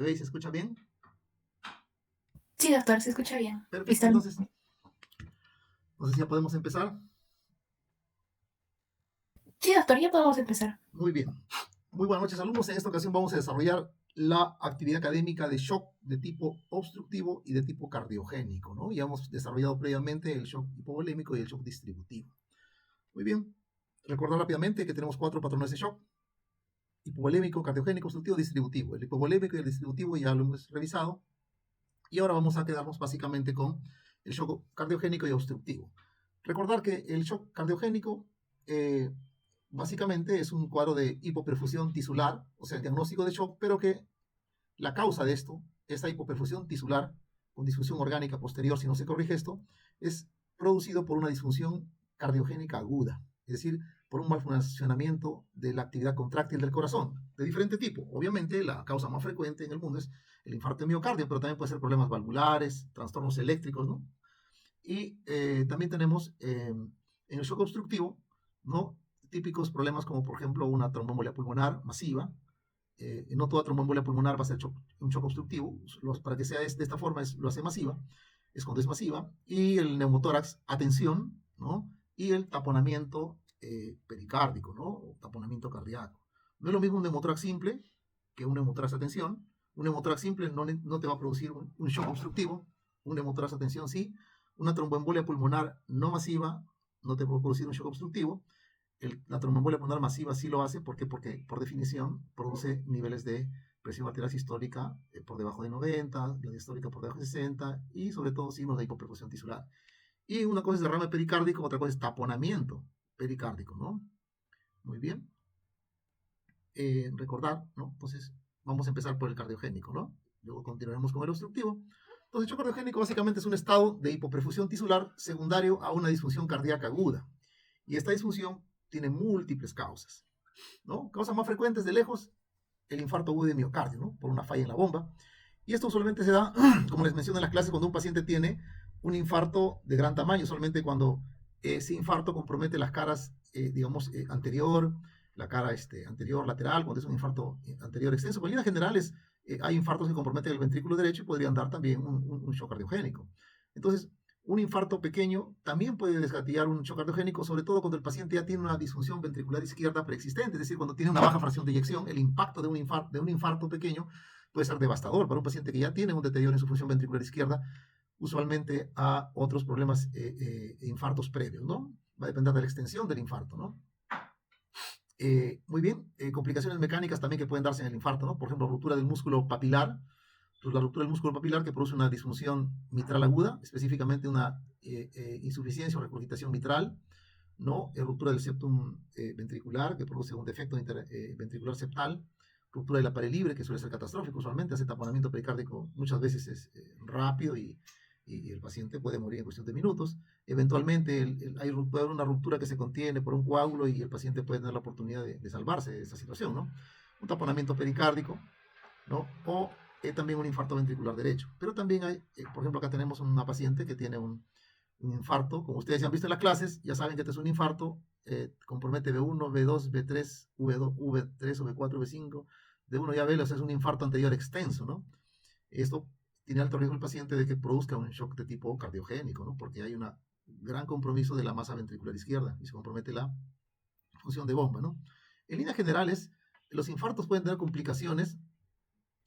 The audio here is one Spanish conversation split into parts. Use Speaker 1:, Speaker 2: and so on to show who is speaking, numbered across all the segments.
Speaker 1: ¿Veis? ¿Se escucha bien?
Speaker 2: Sí, doctor, se escucha bien.
Speaker 1: Perfecto,
Speaker 2: Listo.
Speaker 1: entonces, no sé si ya podemos empezar.
Speaker 2: Sí, doctor, ya podemos empezar.
Speaker 1: Muy bien. Muy buenas noches, alumnos. En esta ocasión vamos a desarrollar la actividad académica de shock de tipo obstructivo y de tipo cardiogénico, ¿no? Ya hemos desarrollado previamente el shock hipovolémico y el shock distributivo. Muy bien. Recordar rápidamente que tenemos 4 patrones de shock: hipovolémico, cardiogénico, obstructivo, distributivo. El hipovolémico y el distributivo ya lo hemos revisado. Y ahora vamos a quedarnos básicamente con el shock cardiogénico y obstructivo. Recordar que el shock cardiogénico básicamente es un cuadro de hipoperfusión tisular, o sea, el diagnóstico de shock, pero que la causa de esto, esta hipoperfusión tisular con disfunción orgánica posterior, si no se corrige esto, es producido por una disfunción cardiogénica aguda, es decir, por un mal funcionamiento de la actividad contráctil del corazón, de diferente tipo. Obviamente, la causa más frecuente en el mundo es el infarto de miocardio, pero también puede ser problemas valvulares, trastornos eléctricos, ¿no? Y también tenemos en el shock obstructivo, ¿no? Típicos problemas como, por ejemplo, una tromboembolia pulmonar masiva. No toda tromboembolia pulmonar va a ser un shock obstructivo. Para que sea de esta forma, lo hace masiva, es cuando es masiva. Y el neumotórax a tensión, ¿no? Y el taponamiento pericárdico, ¿no? O taponamiento cardíaco. No es lo mismo un neumotórax simple que un neumotórax a tensión. Un neumotórax simple no te va a producir un shock obstructivo. Un neumotórax a tensión sí. Una tromboembolia pulmonar no masiva no te puede producir un shock obstructivo. La tromboembolia pulmonar masiva sí lo hace. ¿Por qué? Porque por definición produce niveles de presión arterial sistólica por debajo de 90, la diastólica por debajo de 60 y sobre todo signos de hipoperfusión tisular. Y una cosa es derrame pericárdico, otra cosa es taponamiento pericárdico, ¿no? Muy bien. Recordar, ¿no? Entonces, vamos a empezar por el cardiogénico, ¿no? Luego continuaremos con el obstructivo. Entonces, el shock cardiogénico básicamente es un estado de hipoperfusión tisular secundario a una disfunción cardíaca aguda. Y esta disfunción tiene múltiples causas, ¿no? Causas más frecuentes de lejos, el infarto agudo de miocardio, ¿no? Por una falla en la bomba. Y esto usualmente se da, como les mencioné en las clases, cuando un paciente tiene un infarto de gran tamaño, solamente cuando ese infarto compromete las caras, digamos, anterior, la cara anterior, lateral, cuando es un infarto anterior extenso. En líneas generales, hay infartos que comprometen el ventrículo derecho y podrían dar también un shock cardiogénico. Entonces, un infarto pequeño también puede desgatillar un shock cardiogénico, sobre todo cuando el paciente ya tiene una disfunción ventricular izquierda preexistente, es decir, cuando tiene una baja fracción de eyección. El impacto de un infarto pequeño puede ser devastador para un paciente que ya tiene un deterioro en su función ventricular izquierda, usualmente a otros problemas, infartos previos, ¿no? Va a depender de la extensión del infarto, ¿no? Muy bien, complicaciones mecánicas también que pueden darse en el infarto, ¿no? Por ejemplo, ruptura del músculo papilar, pues la ruptura del músculo papilar que produce una disfunción mitral aguda, específicamente una insuficiencia o regurgitación mitral, ¿no? Ruptura del septum ventricular que produce un defecto ventricular septal, ruptura de la pared libre que suele ser catastrófico, usualmente hace taponamiento pericárdico, muchas veces es rápido y el paciente puede morir en cuestión de minutos. Eventualmente hay una ruptura que se contiene por un coágulo y el paciente puede tener la oportunidad de salvarse de esta situación, ¿no? Un taponamiento pericárdico, ¿no? O también un infarto ventricular derecho. Pero también hay, por ejemplo, acá tenemos una paciente que tiene un infarto. Como ustedes ya han visto en las clases, ya saben que este es un infarto, compromete B1, B2, B3, V2, V3 o B4, V5. D1 ya B, o sea, es un infarto anterior extenso, ¿no? Esto tiene alto riesgo el paciente de que produzca un shock de tipo cardiogénico, ¿no? Porque hay un gran compromiso de la masa ventricular izquierda y se compromete la función de bomba, ¿no? En líneas generales, los infartos pueden tener complicaciones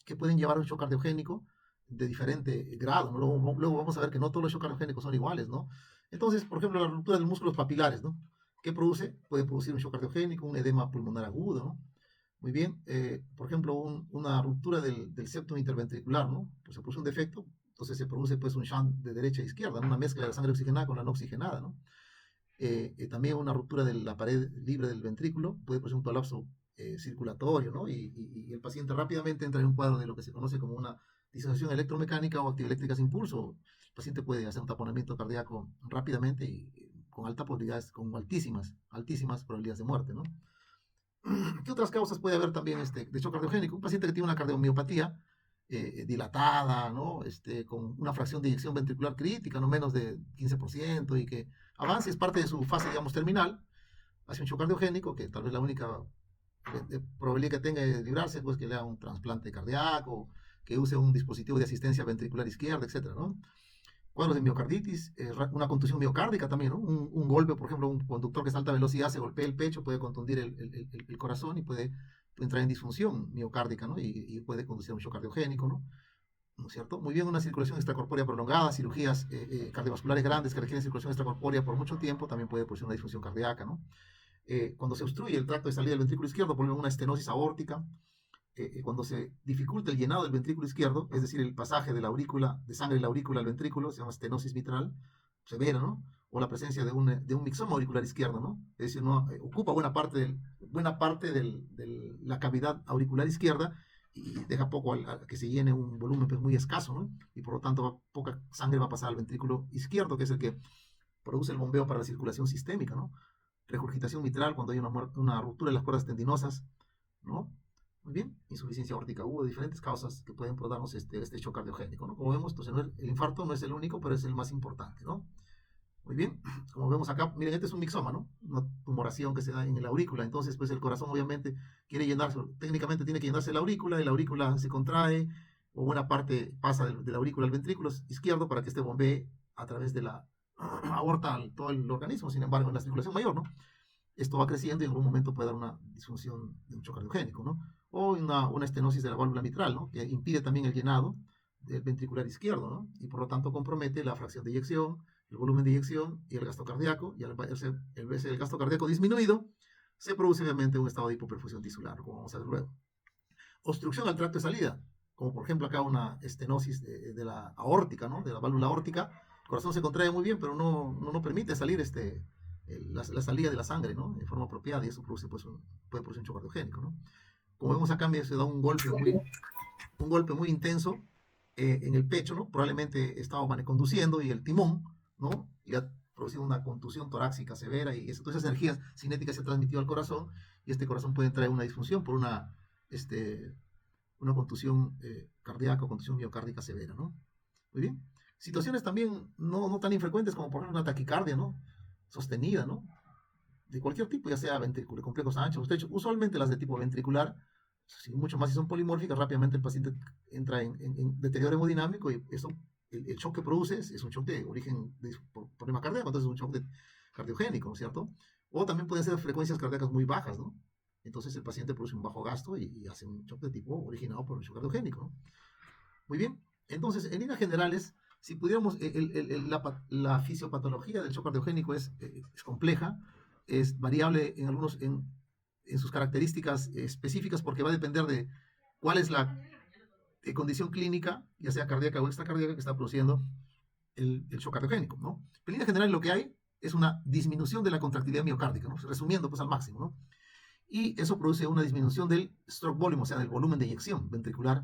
Speaker 1: que pueden llevar a un shock cardiogénico de diferente grado, ¿no? Luego vamos a ver que no todos los shocks cardiogénicos son iguales, ¿no? Entonces, por ejemplo, la ruptura de los músculos papilares, ¿no? ¿Qué produce? Puede producir un shock cardiogénico, un edema pulmonar agudo, ¿no? Muy bien, por ejemplo, una ruptura del septum interventricular, ¿no? Pues se produce un defecto, entonces se produce pues un shunt de derecha a izquierda, ¿no? Una mezcla de la sangre oxigenada con la no oxigenada, ¿no? También una ruptura de la pared libre del ventrículo puede producir un colapso circulatorio, ¿no? Y el paciente rápidamente entra en un cuadro de lo que se conoce como una disociación electromecánica o actividad eléctrica sin pulso. El paciente puede hacer un taponamiento cardíaco rápidamente y con altas probabilidades, con altísimas probabilidades de muerte, ¿no? ¿Qué otras causas puede haber también de shock cardiogénico? Un paciente que tiene una cardiomiopatía dilatada, ¿no? Con una fracción de eyección ventricular crítica, no menos de 15%, y que avance, es parte de su fase, digamos, terminal, hace un shock cardiogénico, que tal vez la única probabilidad que tenga de librarse, pues que le haga un trasplante cardíaco, que use un dispositivo de asistencia ventricular izquierda, etcétera, ¿no? Cuadros de miocarditis, una contusión miocárdica también, ¿no? Un golpe, por ejemplo, un conductor que está a alta velocidad se golpea el pecho, puede contundir el corazón y puede entrar en disfunción miocárdica, ¿no? Y puede conducir a un shock cardiogénico, ¿no? ¿No es cierto? Muy bien, una circulación extracorpórea prolongada, cirugías cardiovasculares grandes que requieren circulación extracorpórea por mucho tiempo, también puede producir una disfunción cardíaca, ¿no? Cuando se obstruye el tracto de salida del ventrículo izquierdo, por ejemplo, una estenosis aórtica, cuando se dificulta el llenado del ventrículo izquierdo, es decir, el pasaje de la aurícula, de sangre de la aurícula al ventrículo, se llama estenosis mitral severa, ¿no? O la presencia de un mixoma auricular izquierdo, ¿no? Es decir, no, ocupa buena parte de la cavidad auricular izquierda y deja poco a que se llene un volumen pues, muy escaso, ¿no? Y por lo tanto poca sangre va a pasar al ventrículo izquierdo, que es el que produce el bombeo para la circulación sistémica, ¿no? Regurgitación mitral cuando hay una ruptura de las cuerdas tendinosas, ¿no? Muy bien, insuficiencia aórtica aguda, diferentes causas que pueden darnos este shock cardiogénico, ¿no? Como vemos, entonces, el infarto no es el único, pero es el más importante, ¿no? Muy bien, como vemos acá, miren, este es un mixoma, ¿no? Una tumoración que se da en la aurícula, entonces, pues el corazón obviamente quiere llenarse, técnicamente tiene que llenarse la aurícula, y la aurícula se contrae, o buena parte pasa de la aurícula al ventrículo izquierdo para que este bombee a través de la aorta a todo el organismo, sin embargo, en la circulación mayor, ¿no? Esto va creciendo y en algún momento puede dar una disfunción de un shock cardiogénico, ¿no? O una estenosis de la válvula mitral, ¿no? Que impide también el llenado del ventricular izquierdo, ¿no? Y por lo tanto compromete la fracción de eyección, el volumen de eyección y el gasto cardíaco, y al verse el gasto cardíaco disminuido, se produce obviamente un estado de hipoperfusión tisular, como vamos a ver luego. Obstrucción al tracto de salida, como por ejemplo acá una estenosis de la aórtica, ¿no? De la válvula aórtica, el corazón se contrae muy bien, pero no permite salir la salida de la sangre, ¿no? En forma apropiada, y eso produce, pues, puede producir un shock cardiogénico, ¿no? Como vemos acá, se da un golpe muy intenso en el pecho, ¿no? Probablemente estaba conduciendo y el timón, ¿no? Y ha producido una contusión torácica severa y todas esas energías cinéticas se han transmitido al corazón y este corazón puede entrar en una disfunción por una contusión cardíaca o contusión miocárdica severa, ¿no? Muy bien. Situaciones también no tan infrecuentes como por ejemplo una taquicardia, ¿no? Sostenida, ¿no? De cualquier tipo, ya sea ventrículo, complejos anchos, usualmente las de tipo ventricular, mucho más si son polimórficas, rápidamente el paciente entra en deterioro hemodinámico y eso, el shock que produce es un shock de origen de problema cardíaco, entonces es un shock cardiogénico, ¿no es cierto? O también pueden ser frecuencias cardíacas muy bajas, ¿no? Entonces el paciente produce un bajo gasto y hace un shock de tipo originado por un shock cardiogénico, ¿no? Muy bien, entonces en líneas generales, si pudiéramos, la fisiopatología del shock cardiogénico es compleja, es variable en sus características específicas porque va a depender de cuál es la condición clínica, ya sea cardíaca o extracardíaca, que está produciendo el shock cardiogénico, ¿no? En líneas generales lo que hay es una disminución de la contractilidad miocárdica, ¿no? Resumiendo pues al máximo, ¿no? Y eso produce una disminución del stroke volume, o sea, del volumen de eyección ventricular,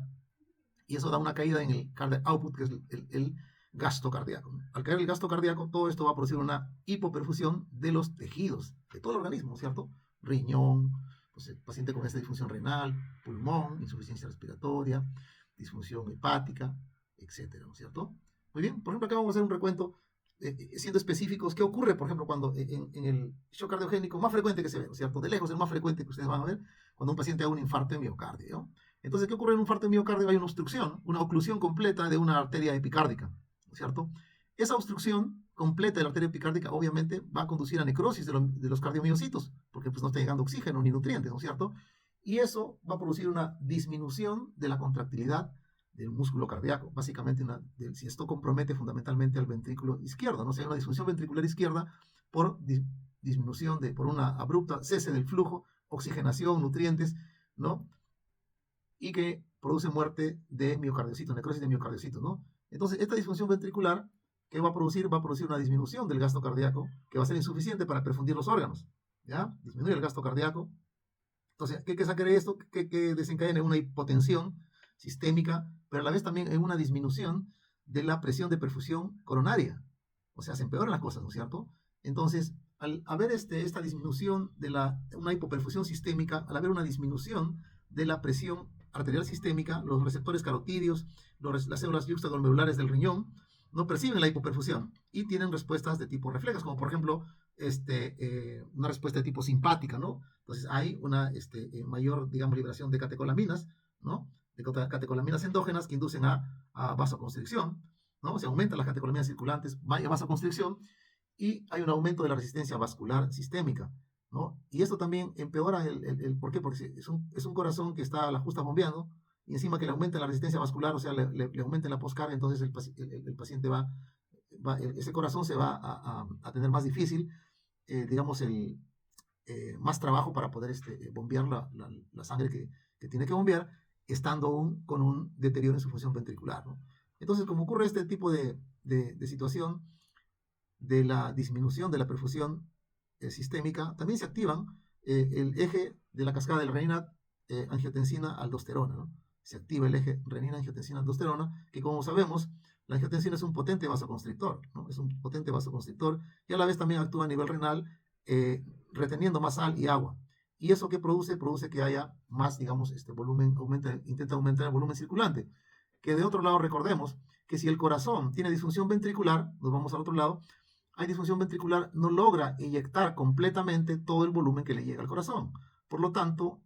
Speaker 1: y eso da una caída en el cardiac output, que es el gasto cardíaco, ¿no? Al caer el gasto cardíaco, todo esto va a producir una hipoperfusión de los tejidos, de todo el organismo, ¿cierto? Riñón, pues el paciente con esta disfunción renal, pulmón, insuficiencia respiratoria, disfunción hepática, etcétera, ¿no es cierto? Muy bien, por ejemplo, acá vamos a hacer un recuento siendo específicos, ¿qué ocurre, por ejemplo, cuando en el shock cardiogénico más frecuente que se ve, ¿no es cierto? De lejos el más frecuente que ustedes van a ver, cuando un paciente haga un infarto de miocardio, ¿no? Entonces, ¿qué ocurre en un infarto de miocardio? Hay una obstrucción, una oclusión completa de una arteria epicárdica, ¿no es cierto? Esa obstrucción completa de la arteria epicárdica obviamente va a conducir a necrosis de los cardiomiocitos, porque pues no está llegando oxígeno ni nutrientes, ¿no es cierto? Y eso va a producir una disminución de la contractilidad del músculo cardíaco, básicamente si esto compromete fundamentalmente al ventrículo izquierdo, ¿no? O sea, una disfunción ventricular izquierda por disminución, por una abrupta cese del flujo, oxigenación, nutrientes, ¿no? Y que produce muerte de miocardiocitos, necrosis de miocardiocitos, ¿no? Entonces, esta disfunción ventricular, ¿qué va a producir? Va a producir una disminución del gasto cardíaco, que va a ser insuficiente para perfundir los órganos, ¿ya? Disminuye el gasto cardíaco. Entonces, ¿qué saque esto? Que desencadene una hipotensión sistémica, pero a la vez también en una disminución de la presión de perfusión coronaria. O sea, se empeoran las cosas, ¿no es cierto? Entonces, al haber esta disminución de una hipoperfusión sistémica, al haber una disminución de la presión arterial sistémica, los receptores carotídeos, las células yuxtaglomerulares del riñón, no perciben la hipoperfusión y tienen respuestas de tipo reflejas, como por ejemplo una respuesta de tipo simpática, ¿no? Entonces hay una mayor, digamos, liberación de catecolaminas, ¿no? catecolaminas endógenas que inducen a vasoconstricción, ¿no? Se aumentan las catecolaminas circulantes, vaya vasoconstricción, y hay un aumento de la resistencia vascular sistémica, ¿no? Y esto también empeora ¿por qué? Porque es un corazón que está a la justa bombeando, y encima que le aumenta la resistencia vascular, o sea, le aumenta la poscarga, entonces el paciente ese corazón se va a tener más difícil, digamos, más trabajo para poder bombear la sangre que tiene que bombear, estando aún con un deterioro en su función ventricular, ¿no? Entonces, como ocurre este tipo de situación de la disminución de la perfusión sistémica, también se activan el eje de la cascada de la renina, angiotensina, aldosterona, ¿no? Se activa el eje renina, angiotensina, aldosterona, que como sabemos, la angiotensina es un potente vasoconstrictor, ¿no? Es un potente vasoconstrictor y a la vez también actúa a nivel renal, reteniendo más sal y agua. ¿Y eso qué produce? Produce que haya más, digamos, volumen, intenta aumentar el volumen circulante. Que de otro lado recordemos que si el corazón tiene disfunción ventricular, nos vamos al otro lado, hay disfunción ventricular, no logra eyectar completamente todo el volumen que le llega al corazón. Por lo tanto,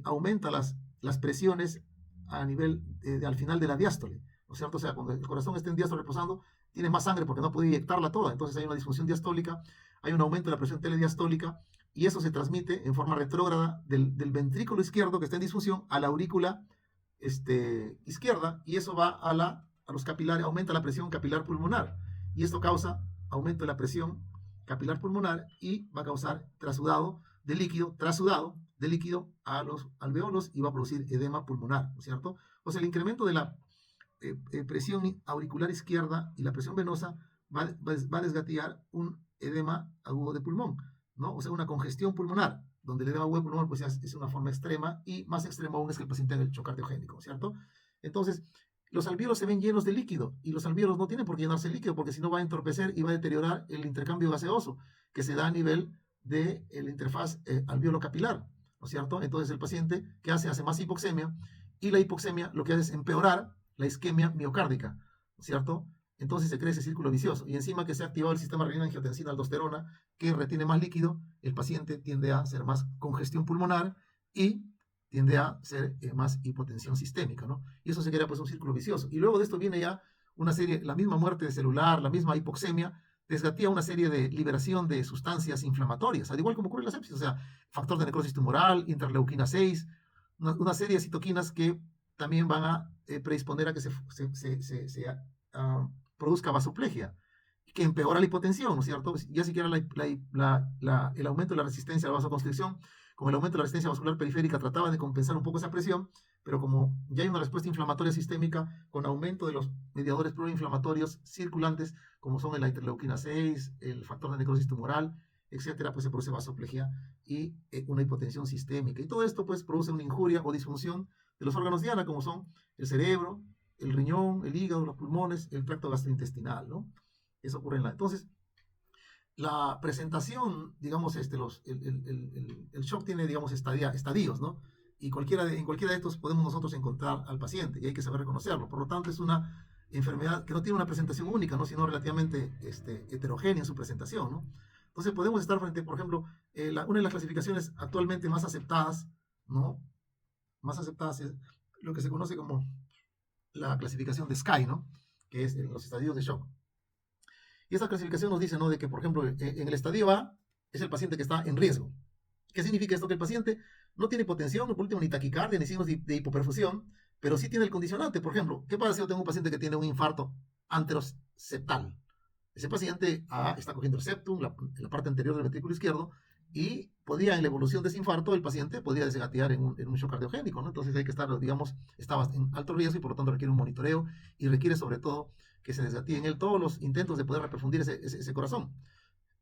Speaker 1: aumenta las presiones a nivel, al final de la diástole, ¿no es cierto? O sea, cuando el corazón está en diástole reposando, tiene más sangre porque no puede eyectarla toda, entonces hay una disfunción diastólica, hay un aumento de la presión telediastólica, y eso se transmite en forma retrógrada del ventrículo izquierdo que está en disfunción a la aurícula izquierda, y eso va a los capilares, aumenta la presión capilar pulmonar, y esto causa aumento de la presión capilar pulmonar y va a causar trasudado de líquido a los alveolos y va a producir edema pulmonar, ¿no es cierto? O sea, el incremento de la presión auricular izquierda y la presión venosa va a desgatillar un edema agudo de pulmón, ¿no? O sea, una congestión pulmonar, donde el edema agudo de pulmón pues, es una forma extrema, y más extremo aún es que el paciente tenga el shock cardiogénico, ¿cierto? Entonces, los alvéolos se ven llenos de líquido, y los alvéolos no tienen por qué llenarse de líquido, porque si no va a entorpecer y va a deteriorar el intercambio gaseoso que se da a nivel de la interfaz alvéolo capilar, ¿no es cierto? Entonces el paciente, ¿qué hace? Hace más hipoxemia, y la hipoxemia lo que hace es empeorar la isquemia miocárdica, ¿no es cierto? Entonces se crea ese círculo vicioso, y encima que se ha activado el sistema renina, angiotensina, aldosterona, que retiene más líquido, el paciente tiende a ser más congestión pulmonar y tiende a ser más hipotensión sistémica, ¿no? Y eso se crea pues un círculo vicioso. Y luego de esto viene ya una serie, la misma muerte celular, la misma hipoxemia, desgatía una serie de liberación de sustancias inflamatorias, al igual como ocurre en la sepsis, o sea, factor de necrosis tumoral, interleuquina 6, una serie de citoquinas que también van a predisponer a que se produzca vasoplegia, que empeora la hipotensión, ¿no es cierto? Ya siquiera el aumento de la resistencia a la vasoconstricción, con el aumento de la resistencia vascular periférica, trataba de compensar un poco esa presión, pero como ya hay una respuesta inflamatoria sistémica con aumento de los mediadores proinflamatorios circulantes, como son la interleuquina 6, el factor de necrosis tumoral, etcétera, pues se produce vasoplegia y una hipotensión sistémica. Y todo esto pues produce una injuria o disfunción de los órganos diana, como son el cerebro, el riñón, el hígado, los pulmones, el tracto gastrointestinal, ¿no? Eso ocurre Entonces, la presentación, digamos, el shock tiene, digamos, estadios, ¿no? Y en cualquiera de estos podemos nosotros encontrar al paciente, y hay que saber reconocerlo. Por lo tanto, es una enfermedad que no tiene una presentación única, ¿no? Sino relativamente heterogénea en su presentación, ¿no? Entonces, podemos estar frente, por ejemplo, una de las clasificaciones actualmente más aceptadas, ¿no? Más aceptadas es lo que se conoce como la clasificación de SCAI, ¿no? Que es los estadios de shock. Y esta clasificación nos dice, ¿no? De que, por ejemplo, en el estadio A es el paciente que está en riesgo. ¿Qué significa esto? Que el paciente no tiene hipotensión, por último, ni taquicardia, ni signos de hipoperfusión, pero sí tiene el condicionante. Por ejemplo, ¿qué pasa si yo tengo un paciente que tiene un infarto anteroseptal? Ese paciente está cogiendo el septum, la parte anterior del ventrículo izquierdo, y podría, en la evolución de ese infarto, el paciente podría desgatillar en un shock cardiogénico, ¿no? Entonces hay que estar, digamos, estaba en alto riesgo y por lo tanto requiere un monitoreo y requiere sobre todo que se desgatíe en él todos los intentos de poder reperfundir ese corazón.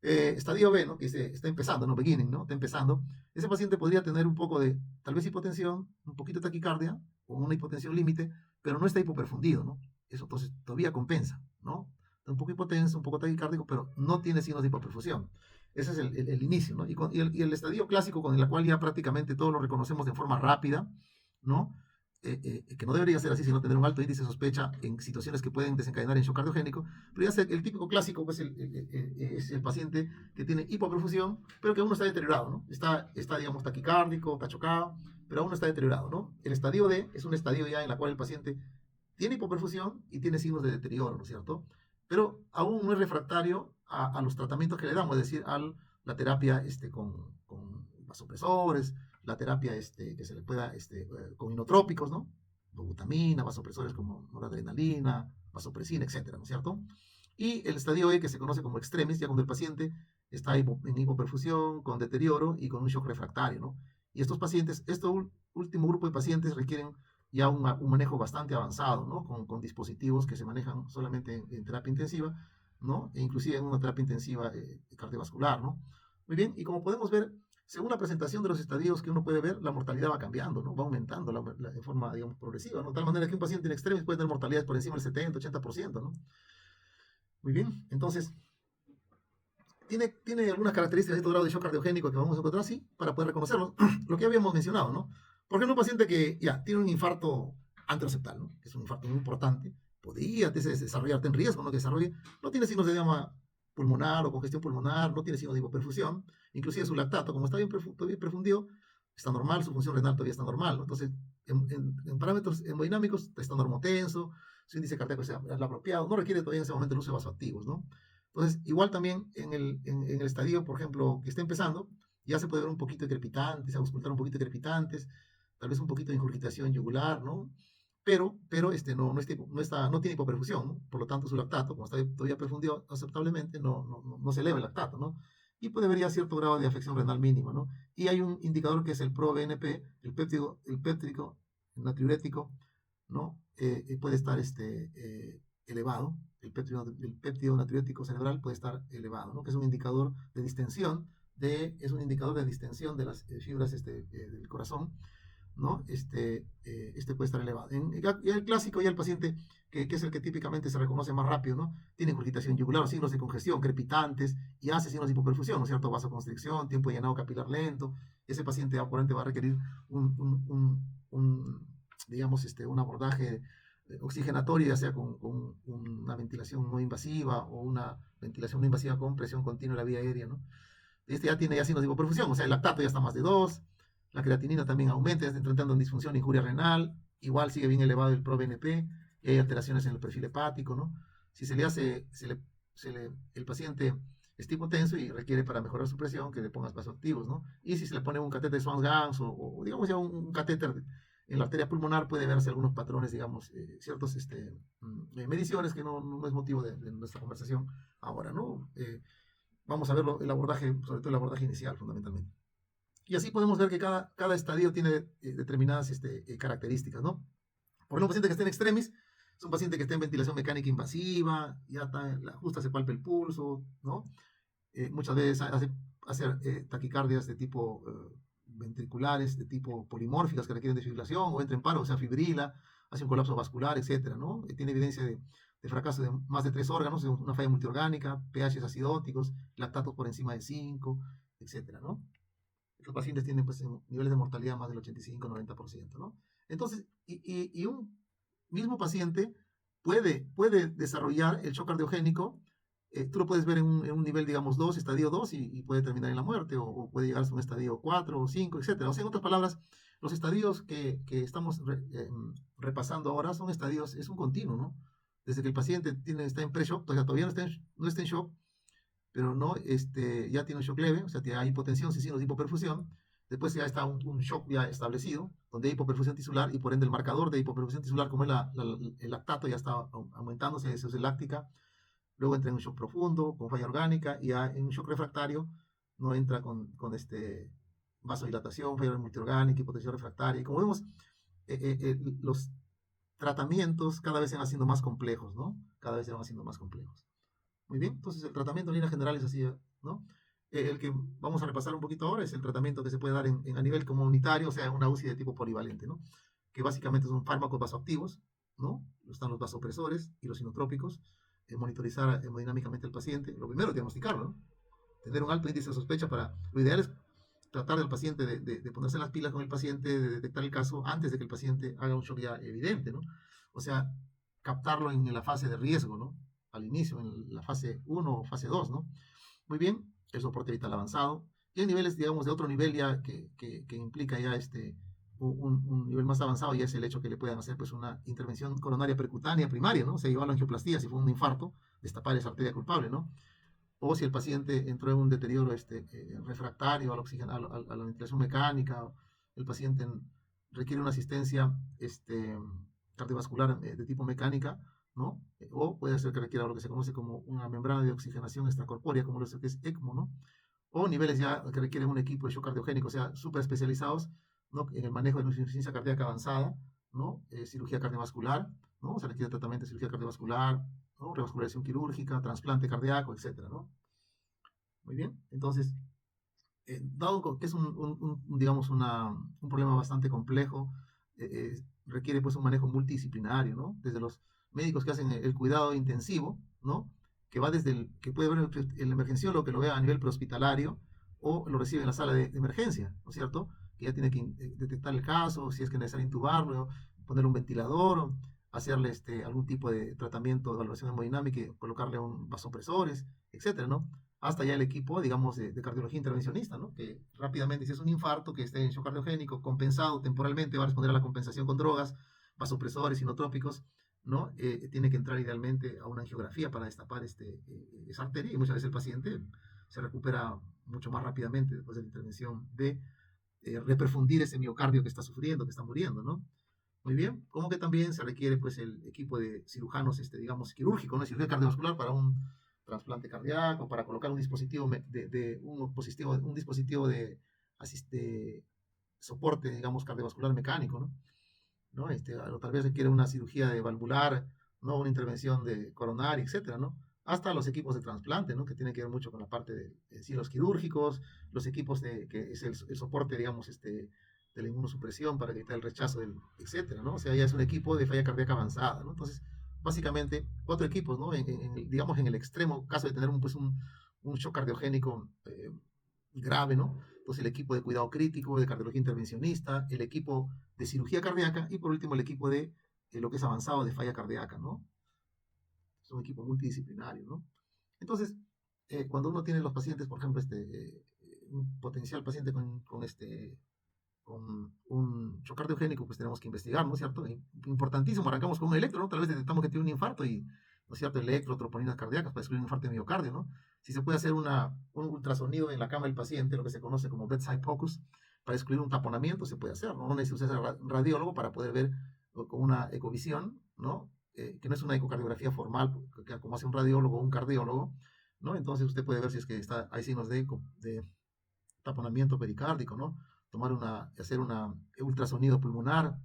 Speaker 1: Estadio B, ¿no? Que está empezando, ¿no? Beginning, ¿no? Está empezando. Ese paciente podría tener un poco de, tal vez hipotensión, un poquito de taquicardia, o una hipotensión límite, pero no está hipoperfundido, ¿no? Eso entonces todavía compensa, ¿no? Está un poco hipotenso, un poco taquicárdico, pero no tiene signos de hipoperfusión. Ese es el inicio, ¿no? Y el estadio clásico, con el cual ya prácticamente todos lo reconocemos de forma rápida, ¿no? Que no debería ser así, sino tener un alto índice de sospecha en situaciones que pueden desencadenar en shock cardiogénico, pero ya el típico clásico pues, es el paciente que tiene hipoperfusión, pero que aún no está deteriorado, ¿no? Está digamos, taquicárdico, está chocado, pero aún no está deteriorado, ¿no? El estadio D es un estadio ya en el cual el paciente tiene hipoperfusión y tiene signos de deterioro, ¿no es cierto? Pero aún no es refractario a los tratamientos que le damos, es decir, a la terapia con vasopresores, la terapia que se le pueda, con inotrópicos, ¿no? Dobutamina, vasopresores como noradrenalina, vasopresina, etcétera, ¿no es cierto? Y el estadio E, que se conoce como extremis, ya cuando el paciente está en hipoperfusión, con deterioro y con un shock refractario, ¿no? Y estos pacientes, este último grupo de pacientes requieren ya un manejo bastante avanzado, ¿no? Con dispositivos que se manejan solamente en terapia intensiva, ¿no? E inclusive en una terapia intensiva cardiovascular, ¿no? Muy bien, y como podemos ver, según la presentación de los estadios que uno puede ver, la mortalidad va cambiando, ¿no? Va aumentando de forma, digamos, progresiva, ¿no? De tal manera que un paciente en extremis puede tener mortalidades por encima del 70, 80%, ¿no? Muy bien, entonces, tiene algunas características de este grado de shock cardiogénico que vamos a encontrar así para poder reconocerlo. Lo que habíamos mencionado, ¿no? Por ejemplo, un paciente que ya tiene un infarto anteroseptal, ¿no? Que es un infarto muy importante, podría desarrollarte en riesgo, ¿no? Que desarrolle, no tiene signos de edema pulmonar o congestión pulmonar, no tiene signos de hipoperfusión, inclusive su lactato, como está bien perfundido, está normal, su función renal todavía está normal, ¿no? Entonces, en parámetros hemodinámicos está normotenso, su índice cardíaco es el apropiado, no requiere todavía en ese momento el uso de vasoactivos, ¿no? Entonces, igual también en el estadio, por ejemplo, que está empezando, ya se puede ver un poquito de crepitantes, auscultar un poquito de crepitantes, tal vez un poquito de ingurgitación yugular, ¿no? Pero no tiene hipoperfusión, ¿no? Por lo tanto, su lactato, como está todavía perfundido aceptablemente, no se eleva el lactato, ¿no? Y puede haber ya cierto grado de afección renal mínima, ¿no? Y hay un indicador que es el ProBNP, el péptico natriurético, ¿no? Puede estar elevado, el péptido natriurético cerebral puede estar elevado, ¿no? Que es un indicador de distensión, de las fibras del corazón, ¿no? Puede estar elevado. Y el clásico, ya el paciente, que es el que típicamente se reconoce más rápido, ¿no? Tiene ingurgitación yugular, signos de congestión, crepitantes, y hace signos de hipoperfusión, ¿no es cierto? Vasoconstricción, tiempo de llenado capilar lento. Ese paciente por ende va a requerir digamos, un abordaje oxigenatorio, ya sea con una ventilación no invasiva o una ventilación no invasiva con presión continua en la vía aérea, ¿no? Ya tiene signos de hipoperfusión, o sea, el lactato ya está más de 2, la creatinina también aumenta, ya está entrando en disfunción e injuria renal, igual sigue bien elevado el ProBNP, y hay alteraciones en el perfil hepático, ¿no? Si se le hace, el paciente es hipotenso y requiere para mejorar su presión que le pongas vasoactivos, ¿no? Y si se le pone un catéter de Swan-Ganz o digamos ya un catéter en la arteria pulmonar puede verse algunos patrones, digamos, ciertos mediciones que no es motivo de nuestra conversación ahora, ¿no? Vamos a ver el abordaje, sobre todo el abordaje inicial, fundamentalmente. Y así podemos ver que cada estadio tiene determinadas características, ¿no? Por ejemplo, un paciente que está en extremis es un paciente que está en ventilación mecánica invasiva, ya está, justa se palpa el pulso, ¿no? Muchas veces hace taquicardias de tipo ventriculares, de tipo polimórficas que requieren desfibrilación, o entra en paro, o sea, fibrila, hace un colapso vascular, etcétera, ¿no? Tiene evidencia de fracaso de más de 3 órganos, de una falla multiorgánica, pHs acidóticos, lactatos por encima de 5, etcétera, ¿no? Los pacientes tienen pues, niveles de mortalidad más del 85-90%, ¿no? Entonces, y un mismo paciente puede desarrollar el shock cardiogénico, tú lo puedes ver en un nivel, digamos, 2, estadio 2, y puede terminar en la muerte, o puede llegar a un estadio 4 o 5, etcétera. O sea, en otras palabras, los estadios que estamos repasando ahora son estadios, es un continuo, ¿no? Desde que el paciente está en pre-shock, o sea, todavía no está en shock, pero no, ya tiene un shock leve, o sea, hay hipotensión, signos de hipoperfusión. Después ya está un shock ya establecido, donde hay hipoperfusión tisular, y por ende el marcador de hipoperfusión tisular, como es el lactato, ya está aumentándose, se láctica. Luego entra en un shock profundo, con falla orgánica, y ya en un shock refractario no entra con vasodilatación, falla multiorgánica, hipotensión refractaria. Y como vemos, los tratamientos cada vez se van haciendo más complejos, ¿no? Cada vez se van haciendo más complejos. Muy bien, entonces el tratamiento en línea general es así, ¿no? El que vamos a repasar un poquito ahora es el tratamiento que se puede dar a nivel comunitario, o sea, una UCI de tipo polivalente, ¿no? Que básicamente son fármacos vasoactivos, ¿no? Están los vasopresores y los inotrópicos, monitorizar hemodinámicamente al paciente. Lo primero, diagnosticarlo, ¿no? Tener un alto índice de sospecha lo ideal es tratar del paciente de ponerse las pilas con el paciente, de detectar el caso antes de que el paciente haga un shock ya evidente, ¿no? O sea, captarlo en la fase de riesgo, ¿no? Al inicio, en la fase 1 o fase 2, ¿no? Muy bien, el soporte vital avanzado. Y hay niveles, digamos, de otro nivel ya que implica ya un nivel más avanzado ya es el hecho que le puedan hacer pues una intervención coronaria percutánea primaria, ¿no? O sea, llevar la angioplastía si fue un infarto, destapar esa arteria culpable, ¿no? O si el paciente entró en un deterioro refractario a la, a la ventilación mecánica, el paciente requiere una asistencia cardiovascular de tipo mecánica, ¿no? O puede ser que requiera lo que se conoce como una membrana de oxigenación extracorpórea, como lo que es ECMO, ¿no? O niveles ya que requieren un equipo de shock cardiogénico, o sea, súper especializados, ¿no? En el manejo de una insuficiencia cardíaca avanzada, ¿no? Cirugía cardiovascular, ¿no? O sea, requiere tratamiento de cirugía cardiovascular, ¿no? Revascularización quirúrgica, trasplante cardíaco, etcétera, ¿no? Muy bien, entonces, dado que es digamos, un problema bastante complejo, requiere pues un manejo multidisciplinario, ¿no? Desde los médicos que hacen el cuidado intensivo, ¿no? Que va desde que puede ver el emergenciólogo que lo vea a nivel prehospitalario o lo recibe en la sala de emergencia, ¿no es cierto? Que ya tiene que detectar el caso, si es que es necesario intubarlo, ponerle un ventilador, hacerle algún tipo de tratamiento de evaluación hemodinámica, colocarle un vasopresores, etcétera, ¿no? Hasta ya el equipo, digamos, de cardiología intervencionista, ¿no? Que rápidamente, si es un infarto, que esté en shock cardiogénico, compensado temporalmente, va a responder a la compensación con drogas, vasopresores, inotrópicos, ¿no? Tiene que entrar idealmente a una angiografía para destapar esa arteria y muchas veces el paciente se recupera mucho más rápidamente después de la intervención de reperfundir ese miocardio que está sufriendo, que está muriendo, ¿no? Muy bien, como que también se requiere pues el equipo de cirujanos, digamos, quirúrgico, ¿no? Cirugía cardiovascular para un trasplante cardíaco, para colocar un dispositivo un dispositivo de soporte, digamos, cardiovascular mecánico, ¿no? ¿No? O tal vez requiere una cirugía de valvular, ¿no? Una intervención de coronaria, etcétera, ¿no? Hasta los equipos de trasplante, ¿no? Que tiene que ver mucho con la parte de sí, los quirúrgicos, los equipos que es el soporte, digamos, de la inmunosupresión para evitar el rechazo, etcétera, ¿no? O sea, ya es un equipo de falla cardíaca avanzada, ¿no? Entonces, básicamente, 4 equipos, ¿no? Digamos, en el extremo caso de tener un shock cardiogénico grave, ¿no? Entonces, el equipo de cuidado crítico, de cardiología intervencionista, el equipo de cirugía cardíaca y, por último, el equipo de lo que es avanzado de falla cardíaca, ¿no? Es un equipo multidisciplinario, ¿no? Entonces, cuando uno tiene los pacientes, por ejemplo, un potencial paciente con un shock cardiogénico, pues tenemos que investigar, ¿no es cierto? Importantísimo, arrancamos con un electro, ¿no? Tal vez detectamos que tiene un infarto y, ¿no es cierto? Electro, troponinas cardíacas para descubrir un infarto de miocardio, ¿no? Si se puede hacer un ultrasonido en la cama del paciente, lo que se conoce como bedside focus, para descubrir un taponamiento, se puede hacer, ¿no? No necesita usar un radiólogo para poder ver con una ecovisión, ¿no? Que no es una ecocardiografía formal, como hace un radiólogo o un cardiólogo, ¿no? Entonces usted puede ver si es que hay signos de taponamiento pericárdico, ¿no? Hacer una ultrasonido pulmonar,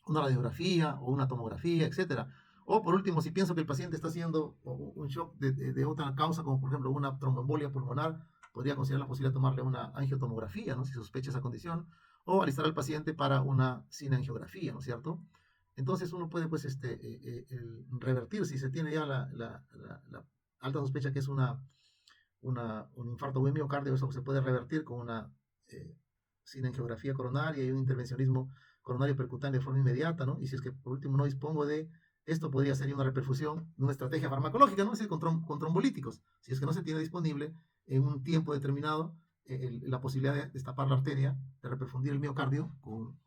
Speaker 1: una radiografía o una tomografía, etcétera. O por último, si pienso que el paciente está haciendo un shock de otra causa, como por ejemplo una tromboembolia pulmonar, podría considerar la posibilidad de tomarle una angiotomografía, ¿no? Si sospecha esa condición, o alistar al paciente para una cineangiografía, ¿no es cierto? Entonces uno puede, pues, revertir, si se tiene ya la alta sospecha que es un infarto o un miocardio, eso se puede revertir con una cineangiografía coronaria y un intervencionismo coronario percutáneo de forma inmediata, ¿no? Y si es que por último no dispongo de esto, podría ser una reperfusión, una estrategia farmacológica, ¿no? Es decir, con trombolíticos. Si es que no se tiene disponible en un tiempo determinado la posibilidad de destapar la arteria, de reperfundir el miocardio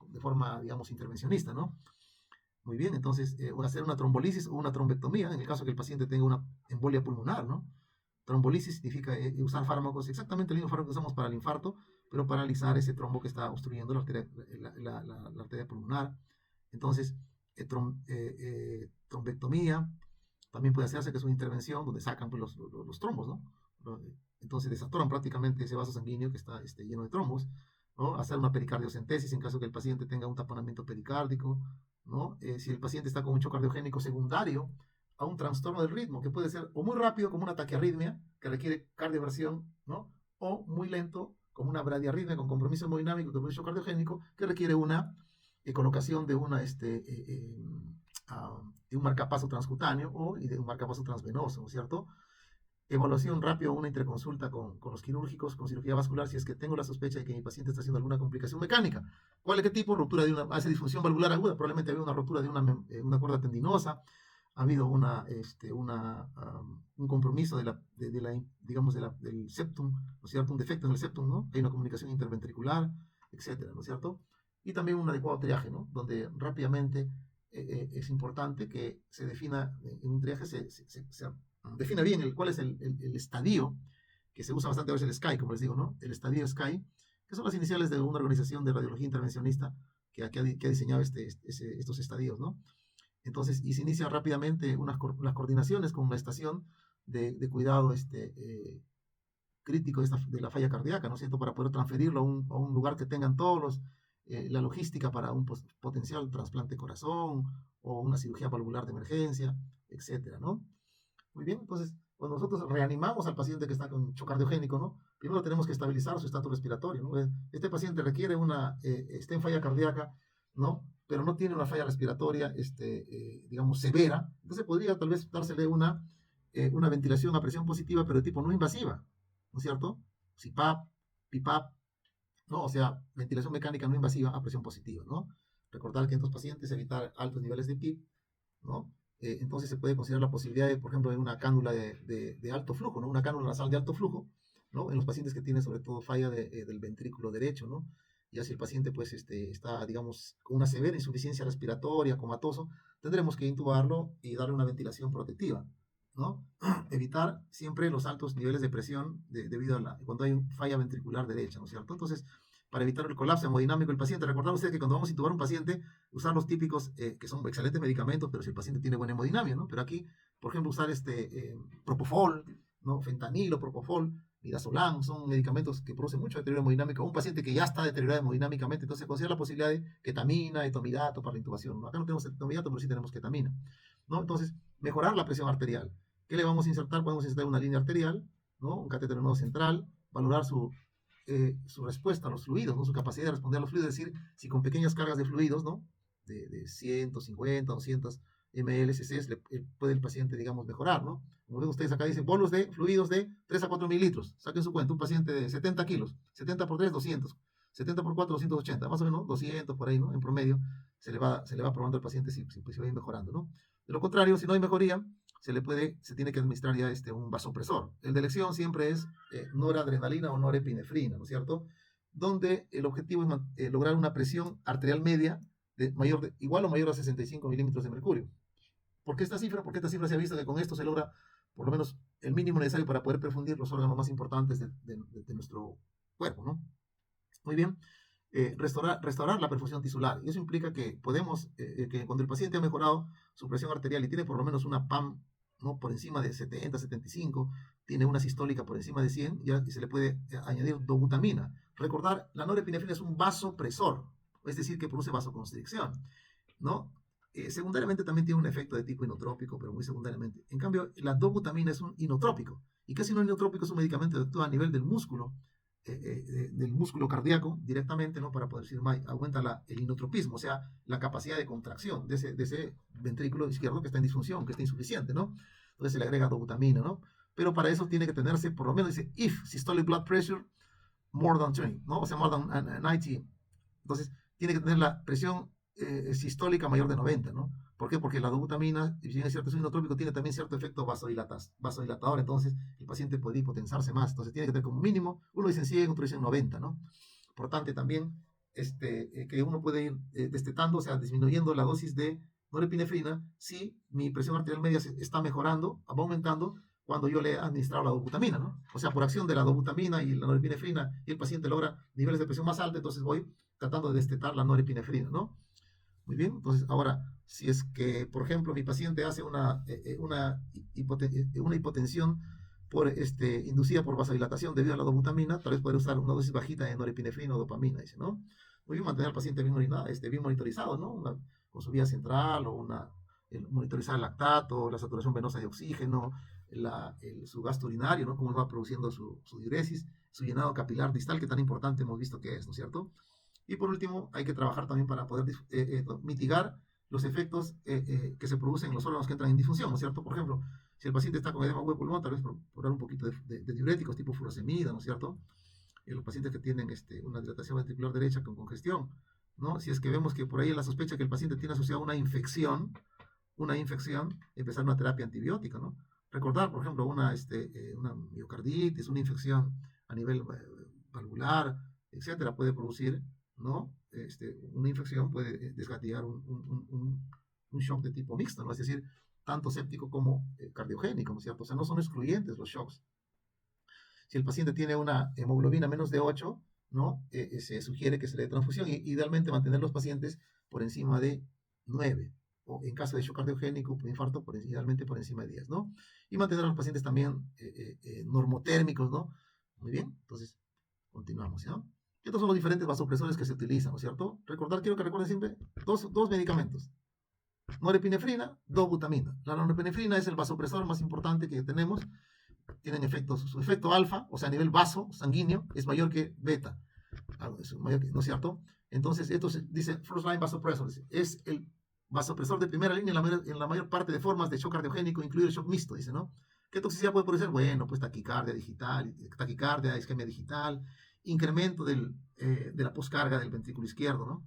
Speaker 1: de forma, digamos, intervencionista, ¿no? Muy bien, entonces, o hacer una trombolisis o una trombectomía, en el caso que el paciente tenga una embolia pulmonar, ¿no? Trombolisis significa usar fármacos, exactamente el mismo fármaco que usamos para el infarto, pero para alisar ese trombo que está obstruyendo la arteria pulmonar. Entonces, trombectomía también puede hacerse, que es una intervención donde sacan pues, los trombos, ¿no? Entonces desatoran prácticamente ese vaso sanguíneo que está lleno de trombos, ¿no? Hacer una pericardiocentesis en caso que el paciente tenga un taponamiento pericárdico, ¿no? Si el paciente está con un shock cardiogénico secundario a un trastorno del ritmo, que puede ser o muy rápido como una taquiarritmia, que requiere cardioversión, ¿no? O muy lento como una bradiarritmia con compromiso hemodinámico, que es un shock cardiogénico, que requiere una colocación de de un marcapaso transcutáneo o de un marcapaso transvenoso, ¿no es cierto? Evaluación rápida, una interconsulta con los quirúrgicos, con cirugía vascular, si es que tengo la sospecha de que mi paciente está haciendo alguna complicación mecánica. ¿Cuál es qué tipo? Ruptura de hace disfunción valvular aguda, probablemente había una rotura de una cuerda tendinosa, ha habido un compromiso digamos, del septum, ¿no es cierto? Un defecto en el septum, ¿no? Hay una comunicación interventricular, etcétera, ¿no es cierto? y también un adecuado triaje, ¿no? Donde rápidamente es importante que se defina, en un triaje se defina bien cuál es el estadio, que se usa bastante a veces el SCAI, como les digo, ¿no? El estadio SCAI, que son las iniciales de una organización de radiología intervencionista que ha diseñado estos estadios, ¿no? Entonces, y se inicia rápidamente las coordinaciones con la estación de cuidado crítico de la falla cardíaca, ¿no es cierto?, para poder transferirlo a un lugar que tengan la logística para un potencial trasplante de corazón o una cirugía valvular de emergencia, etcétera, ¿no? Muy bien, entonces, cuando nosotros reanimamos al paciente que está con shock cardiogénico, ¿no? Primero tenemos que estabilizar su estatus respiratorio, ¿no? Este paciente requiere está en falla cardíaca, ¿no? Pero no tiene una falla respiratoria, digamos, severa. Entonces podría tal vez dársele una ventilación a presión positiva, pero de tipo no invasiva, ¿no es cierto? CPAP, PIPAP, ¿no? O sea, ventilación mecánica no invasiva a presión positiva, ¿no? Recordar que en estos pacientes evitar altos niveles de PIP, ¿no? Entonces se puede considerar la posibilidad de, por ejemplo, de una cánula de alto flujo, ¿no? Una cánula nasal de alto flujo, ¿no? En los pacientes que tienen sobre todo falla del ventrículo derecho, ¿no? Ya si el paciente pues está, digamos, con una severa insuficiencia respiratoria, comatoso, tendremos que intubarlo y darle una ventilación protectiva, ¿no? Evitar siempre los altos niveles de presión debido cuando hay falla ventricular derecha, ¿no es cierto? Entonces, para evitar el colapso hemodinámico del paciente, recordar ustedes que cuando vamos a intubar a un paciente, usar los típicos, que son excelentes medicamentos, pero si el paciente tiene buena hemodinamia, ¿no? Pero aquí, por ejemplo, usar propofol, ¿no? Fentanilo, propofol, midazolam, son medicamentos que producen mucho deterioro hemodinámico. Un paciente que ya está deteriorado hemodinámicamente, entonces considera la posibilidad de ketamina, etomidato para la intubación, ¿no? Acá no tenemos etomidato, pero sí tenemos ketamina, ¿no? Entonces, mejorar la presión arterial. ¿Qué le vamos a insertar? Podemos insertar una línea arterial, ¿no? Un catéter nodo central, valorar su respuesta a los fluidos, ¿no? Su capacidad de responder a los fluidos, es decir, si con pequeñas cargas de fluidos, ¿no? De 150, 200 ml/cc puede el paciente, digamos, mejorar, ¿no? Como ven ustedes acá, dicen bolos de fluidos de 3 a 4 mililitros. Saquen su cuenta, un paciente de 70 kilos, 70 por 3, 200, 70 por 4, 280, más o menos 200 por ahí, ¿no? En promedio se le va probando al paciente si va a ir mejorando, ¿no? De lo contrario, si no hay mejoría, se tiene que administrar ya un vasopresor. El de elección siempre es noradrenalina o norepinefrina, ¿no es cierto? Donde el objetivo es lograr una presión arterial media igual o mayor a 65 milímetros de mercurio. ¿Por qué esta cifra? Porque esta cifra se ha visto que con esto se logra por lo menos el mínimo necesario para poder perfundir los órganos más importantes de nuestro cuerpo, ¿no? Muy bien. Restaurar la perfusión tisular. Y eso implica que que cuando el paciente ha mejorado su presión arterial y tiene por lo menos una PAM, ¿no? Por encima de 70, 75, tiene una sistólica por encima de 100, ya se le puede añadir dobutamina. Recordar, la norepinefrina es un vasopresor, es decir, que produce vasoconstricción, ¿no? Secundariamente también tiene un efecto de tipo inotrópico, pero muy secundariamente. En cambio, la dobutamina es un inotrópico. ¿Y qué es un inotrópico? Es un medicamento que actúa a nivel del músculo cardíaco directamente, ¿no? Para poder decir, aumenta el inotropismo, o sea, la capacidad de contracción de ese ventrículo izquierdo que está en disfunción, que está insuficiente, ¿no? Entonces se le agrega dobutamina, ¿no? Pero para eso tiene que tenerse, por lo menos dice, if systolic blood pressure more than 20, ¿no? O sea, more than 90. Entonces, tiene que tener la presión sistólica mayor de 90, ¿no? ¿Por qué? Porque la dobutamina, si bien es cierto, es un inotrópico, tiene también cierto efecto vasodilatador, entonces el paciente puede hipotensarse más, entonces tiene que tener como mínimo, uno dice 100, otro dice 90, ¿no? Por tanto, también que uno puede ir destetando, o sea, disminuyendo la dosis de norepinefrina si mi presión arterial media está mejorando, va aumentando, cuando yo le he administrado la dobutamina, ¿no? O sea, por acción de la dobutamina y la norepinefrina, y el paciente logra niveles de presión más alta, entonces voy tratando de destetar la norepinefrina, ¿no? Muy bien, entonces ahora, si es que, por ejemplo, mi paciente hace una hipotensión inducida por vasodilatación debido a la dobutamina, tal vez podría usar una dosis bajita de norepinefrina o dopamina, dice, ¿no? Muy bien, mantener al paciente bien monitorizado, ¿no? Con su vía central o monitorizar el lactato, la saturación venosa de oxígeno, su gasto urinario, ¿no? Cómo va produciendo su diuresis, su llenado capilar distal, que tan importante hemos visto que es, ¿no es cierto? Y por último, hay que trabajar también para poder mitigar los efectos que se producen en los órganos que entran en disfunción, ¿no es cierto? Por ejemplo, si el paciente está con edema huevo pulmón, tal vez por dar un poquito de diuréticos tipo furosemida, ¿no es cierto? Y los pacientes que tienen una dilatación ventricular derecha con congestión, ¿no? Si es que vemos que por ahí la sospecha que el paciente tiene asociada una infección, empezar una terapia antibiótica, ¿no? Recordar, por ejemplo, una miocarditis, una infección a nivel valvular, etcétera, puede producir ¿no? Una infección puede desgatillar un shock de tipo mixto, ¿no? Es decir, tanto séptico como cardiogénico, ¿no es cierto? O sea, no son excluyentes los shocks. Si el paciente tiene una hemoglobina menos de 8, ¿no? Se sugiere que se le dé transfusión y idealmente mantener los pacientes por encima de 9, o en caso de shock cardiogénico, por infarto, idealmente por encima de 10, ¿no? Y mantener a los pacientes también normotérmicos, ¿no? Muy bien, entonces continuamos, ¿no? Estos son los diferentes vasopresores que se utilizan, ¿no es cierto? Quiero que recuerden siempre dos medicamentos: norepinefrina, dobutamina. La norepinefrina es el vasopresor más importante que tenemos. Tienen su efecto alfa, o sea, a nivel vaso sanguíneo, es mayor que beta, ¿no es cierto? Entonces, esto se dice first line vasopressor, es el vasopresor de primera línea en la mayor parte de formas de shock cardiogénico, incluido el shock mixto, dice, ¿no? ¿Qué toxicidad puede producir? Bueno, pues taquicardia digital, taquicardia, isquemia digital, incremento de la poscarga del ventrículo izquierdo, ¿no?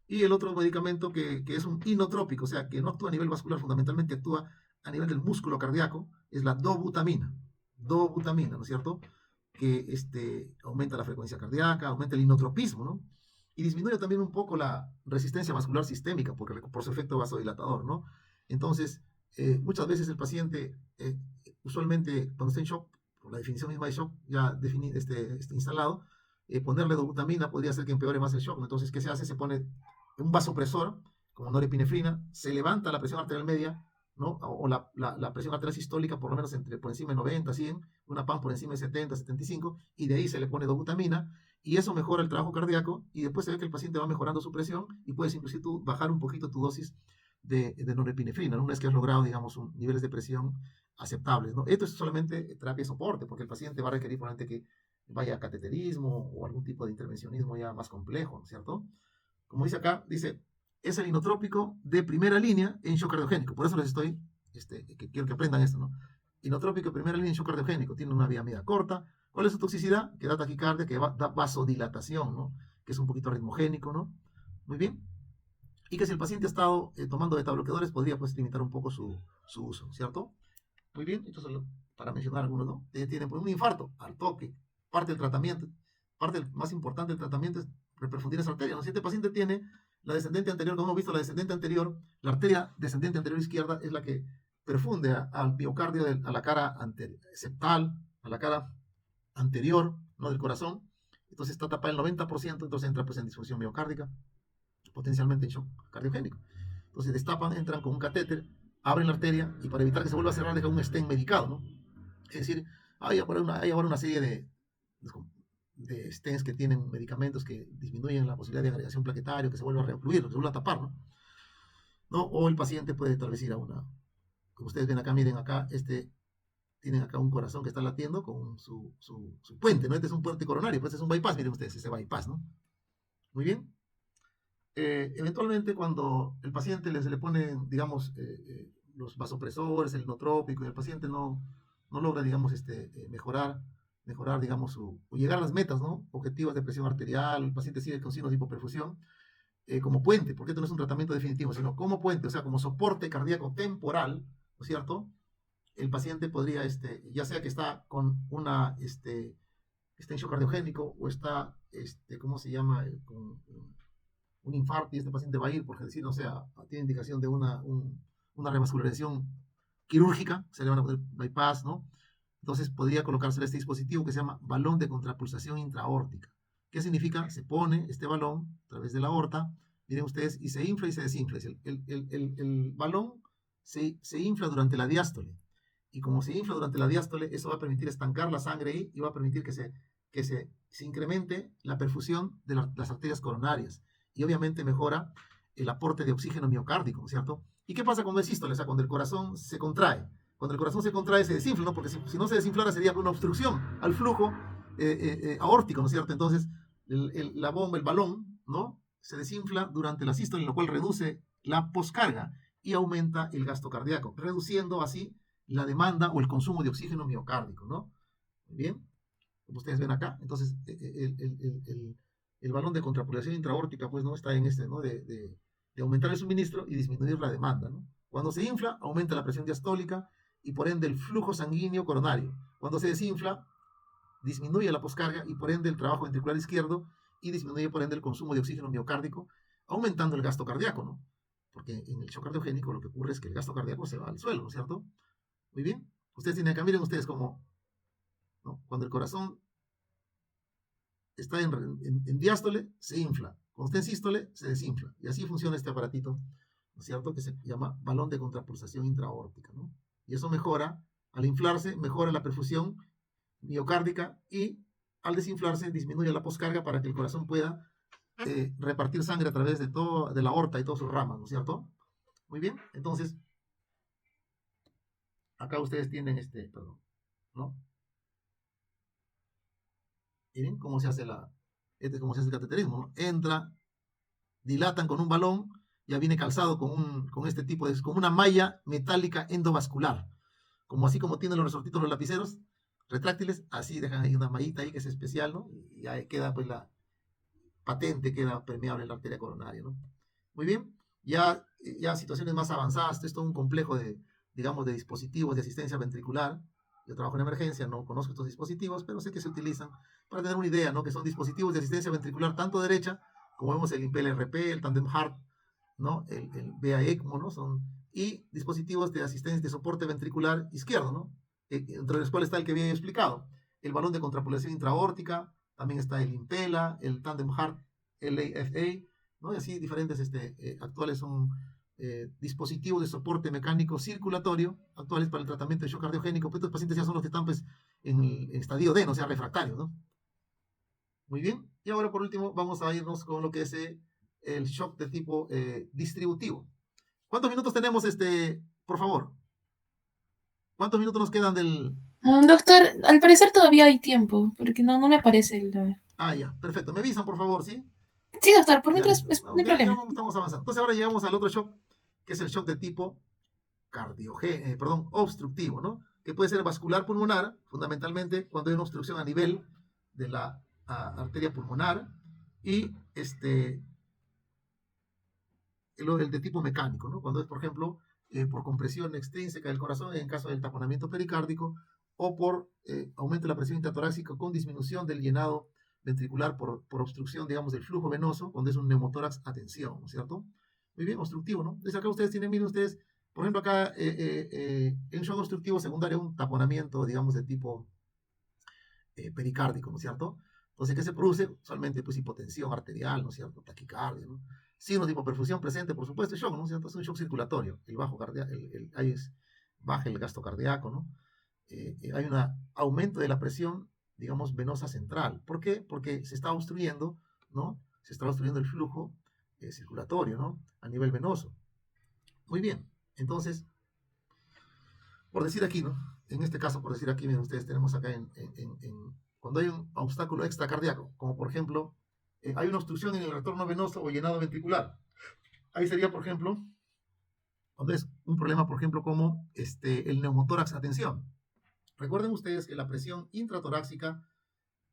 Speaker 1: Y el otro medicamento que es un inotrópico, o sea, que no actúa a nivel vascular, fundamentalmente actúa a nivel del músculo cardíaco, es la dobutamina, ¿no es cierto? Que aumenta la frecuencia cardíaca, aumenta el inotropismo, ¿no? Y disminuye también un poco la resistencia vascular sistémica por su efecto vasodilatador, ¿no? Entonces, muchas veces el paciente, usualmente cuando está en shock, por la definición misma de shock ya instalado, ponerle dobutamina podría hacer que empeore más el shock, ¿no? Entonces, ¿qué se hace? Se pone un vasopresor, como norepinefrina, se levanta la presión arterial media, ¿no? O la presión arterial sistólica por lo menos por encima de 90, 100, una PAM por encima de 70, 75, y de ahí se le pone dobutamina, y eso mejora el trabajo cardíaco, y después se ve que el paciente va mejorando su presión, y puedes inclusive tú bajar un poquito tu dosis de norepinefrina, ¿no? Una vez que has logrado, digamos, niveles de presión aceptables, ¿no? Esto es solamente terapia de soporte, porque el paciente va a requerir probablemente que vaya a cateterismo o algún tipo de intervencionismo ya más complejo, ¿no es cierto? Como dice acá, dice, es el inotrópico de primera línea en shock cardiogénico. Por eso les estoy, que quiero que aprendan esto, ¿no? Inotrópico de primera línea en shock cardiogénico. Tiene una vía media corta. ¿Cuál es su toxicidad? Que da taquicardia, que da vasodilatación, ¿no? Que es un poquito ritmogénico, ¿no? Muy bien. Y que si el paciente ha estado tomando beta-bloqueadores, podría pues limitar un poco su uso, ¿cierto? Muy bien, esto es para mencionar algunos, ¿no? Tienen pues, un infarto al toque. Parte del tratamiento, parte más importante del tratamiento es reperfundir esa arteria, ¿no? Si este paciente tiene la descendente anterior, como hemos visto, la descendente anterior, la arteria descendente anterior izquierda es la que perfunde al miocardio, a la cara septal, a la cara anterior, ¿no? Del corazón. Entonces está tapada el 90%, entonces entra pues en disfunción miocárdica, potencialmente en shock cardiogénico. Entonces destapan, entran con un catéter, abren la arteria y para evitar que se vuelva a cerrar dejan un stent medicado, ¿no? Es decir, hay ahora una serie de stents que tienen medicamentos que disminuyen la posibilidad de agregación plaquetaria, que se vuelva a reocluir, que se vuelva a tapar, ¿no? O el paciente puede tal vez ir a como ustedes ven acá, miren acá, tienen acá un corazón que está latiendo con su puente, ¿no? Este es un puente coronario, pues este es un bypass, miren ustedes, ese bypass, ¿no? Muy bien. Eventualmente cuando el paciente se le ponen, digamos, los vasopresores, el inotrópico, y el paciente no logra, digamos, mejorar, digamos, o llegar a las metas, ¿no? Objetivas de presión arterial, el paciente sigue con signos de hipoperfusión, como puente, porque esto no es un tratamiento definitivo, sino como puente, o sea, como soporte cardíaco temporal, ¿no es cierto? El paciente podría, ya sea que está con está en shock cardiogénico o está, ¿cómo se llama? Con un infarto y este paciente va a ir, porque decir, o sea, tiene indicación de una revascularización quirúrgica, se le van a poner bypass, ¿no? Entonces podría colocarse este dispositivo que se llama balón de contrapulsación intraaórtica. ¿Qué significa? Se pone este balón a través de la aorta, miren ustedes, y se infla y se desinfla. El balón se infla durante la diástole. Y como se infla durante la diástole, eso va a permitir estancar la sangre ahí y va a permitir que se incremente la perfusión de las arterias coronarias. Y obviamente mejora el aporte de oxígeno miocárdico, ¿no es cierto? ¿Y qué pasa cuando es sístole? O sea, cuando el corazón se contrae. Cuando el corazón se contrae, se desinfla, ¿no? Porque si no se desinflara sería una obstrucción al flujo aórtico, ¿no es cierto? Entonces, la bomba, el balón, ¿no? Se desinfla durante la sístole, lo cual reduce la poscarga y aumenta el gasto cardíaco, reduciendo así la demanda o el consumo de oxígeno miocárdico, ¿no? Muy bien, como ustedes ven acá, entonces el balón de contrapulación intraaórtica, pues, ¿no? Está en ¿no? De aumentar el suministro y disminuir la demanda, ¿no? Cuando se infla, aumenta la presión diastólica y por ende el flujo sanguíneo coronario. Cuando se desinfla, disminuye la poscarga y por ende el trabajo ventricular izquierdo y disminuye por ende el consumo de oxígeno miocárdico, aumentando el gasto cardíaco, ¿no? Porque en el shock cardiogénico lo que ocurre es que el gasto cardíaco se va al suelo, ¿no es cierto? Muy bien. Ustedes tienen acá, miren ustedes como, ¿no? Cuando el corazón está en diástole, se infla. Cuando está en sístole, se desinfla. Y así funciona este aparatito, ¿no es cierto? Que se llama balón de contrapulsación intraórtica, ¿no? Y eso mejora, al inflarse, mejora la perfusión miocárdica y al desinflarse disminuye la poscarga para que el corazón pueda repartir sangre a través de la aorta y todas sus ramas, ¿no es cierto? Muy bien, entonces, acá ustedes tienen perdón, ¿no? Miren cómo se hace este es cómo se hace el cateterismo, ¿no? Entra, dilatan con un balón, ya viene calzado con este tipo de, con una malla metálica endovascular, así como tienen los resortitos los lapiceros retráctiles, así dejan ahí una mallita ahí que es especial, ¿no? Y ya queda pues la patente, queda permeable en la arteria coronaria, ¿no? Muy bien, ya situaciones más avanzadas, esto es un complejo de, digamos, de dispositivos de asistencia ventricular. Yo trabajo en emergencia, no conozco estos dispositivos, pero sé que se utilizan para tener una idea, ¿no? Que son dispositivos de asistencia ventricular tanto derecha, como vemos el Impel RP, el Tandem Heart, ¿no? El BA ECMO, ¿no? Y dispositivos de asistencia de soporte ventricular izquierdo, ¿no? Entre los cuales está el que había explicado, el balón de contrapulación intraórtica, también está el Impela, el Tandem Heart LAFA, ¿no? Y así diferentes actuales son dispositivos de soporte mecánico circulatorio actuales para el tratamiento de shock cardiogénico. Pues estos pacientes ya son los que están pues, en el estadio D, no o sea, refractarios, ¿no? Muy bien. Y ahora por último vamos a irnos con lo que es el shock de tipo distributivo. ¿Cuántos minutos tenemos, por favor? ¿Cuántos minutos nos quedan del...?
Speaker 2: Doctor, al parecer todavía hay tiempo, porque no me aparece el...
Speaker 1: Ah, ya, perfecto. Me avisan, por favor, ¿sí?
Speaker 2: Sí, doctor, por
Speaker 1: Ya,
Speaker 2: mientras,
Speaker 1: listo.
Speaker 2: no hay
Speaker 1: Ya
Speaker 2: problema.
Speaker 1: estamos avanzando. Entonces ahora llegamos al otro shock, que es el shock de tipo obstructivo, ¿no? Que puede ser vascular pulmonar, fundamentalmente cuando hay una obstrucción a nivel de la arteria pulmonar, y el de tipo mecánico, ¿no? Cuando es, por ejemplo, por compresión extrínseca del corazón en caso del taponamiento pericárdico, o por aumento de la presión intratorácica con disminución del llenado ventricular por obstrucción, digamos, del flujo venoso, cuando es un neumotórax a tensión, ¿no es cierto? Muy bien, obstructivo, ¿no? Entonces acá ustedes tienen, miren ustedes, por ejemplo, acá en shock obstructivo secundario, un taponamiento, digamos, de tipo pericárdico, ¿no es cierto? Entonces, ¿qué se produce? Usualmente, pues, hipotensión arterial, ¿no es cierto? Taquicardia, ¿no? Signos de hipoperfusión presente, por supuesto, shock, ¿no es cierto? Es un shock circulatorio, el bajo cardíaco, ahí baja el gasto cardíaco, ¿no? Hay un aumento de la presión, digamos, venosa central. ¿Por qué? Porque se está obstruyendo, ¿no? Se está obstruyendo el flujo circulatorio, ¿no? A nivel venoso. Muy bien, entonces, por decir aquí, ¿no? En este caso, por decir aquí, miren ustedes, tenemos acá cuando hay un obstáculo extracardíaco, como por ejemplo, hay una obstrucción en el retorno venoso o llenado ventricular. Ahí sería, por ejemplo, cuando es un problema, por ejemplo, como el neumotórax a tensión. Recuerden ustedes que la presión intratorácica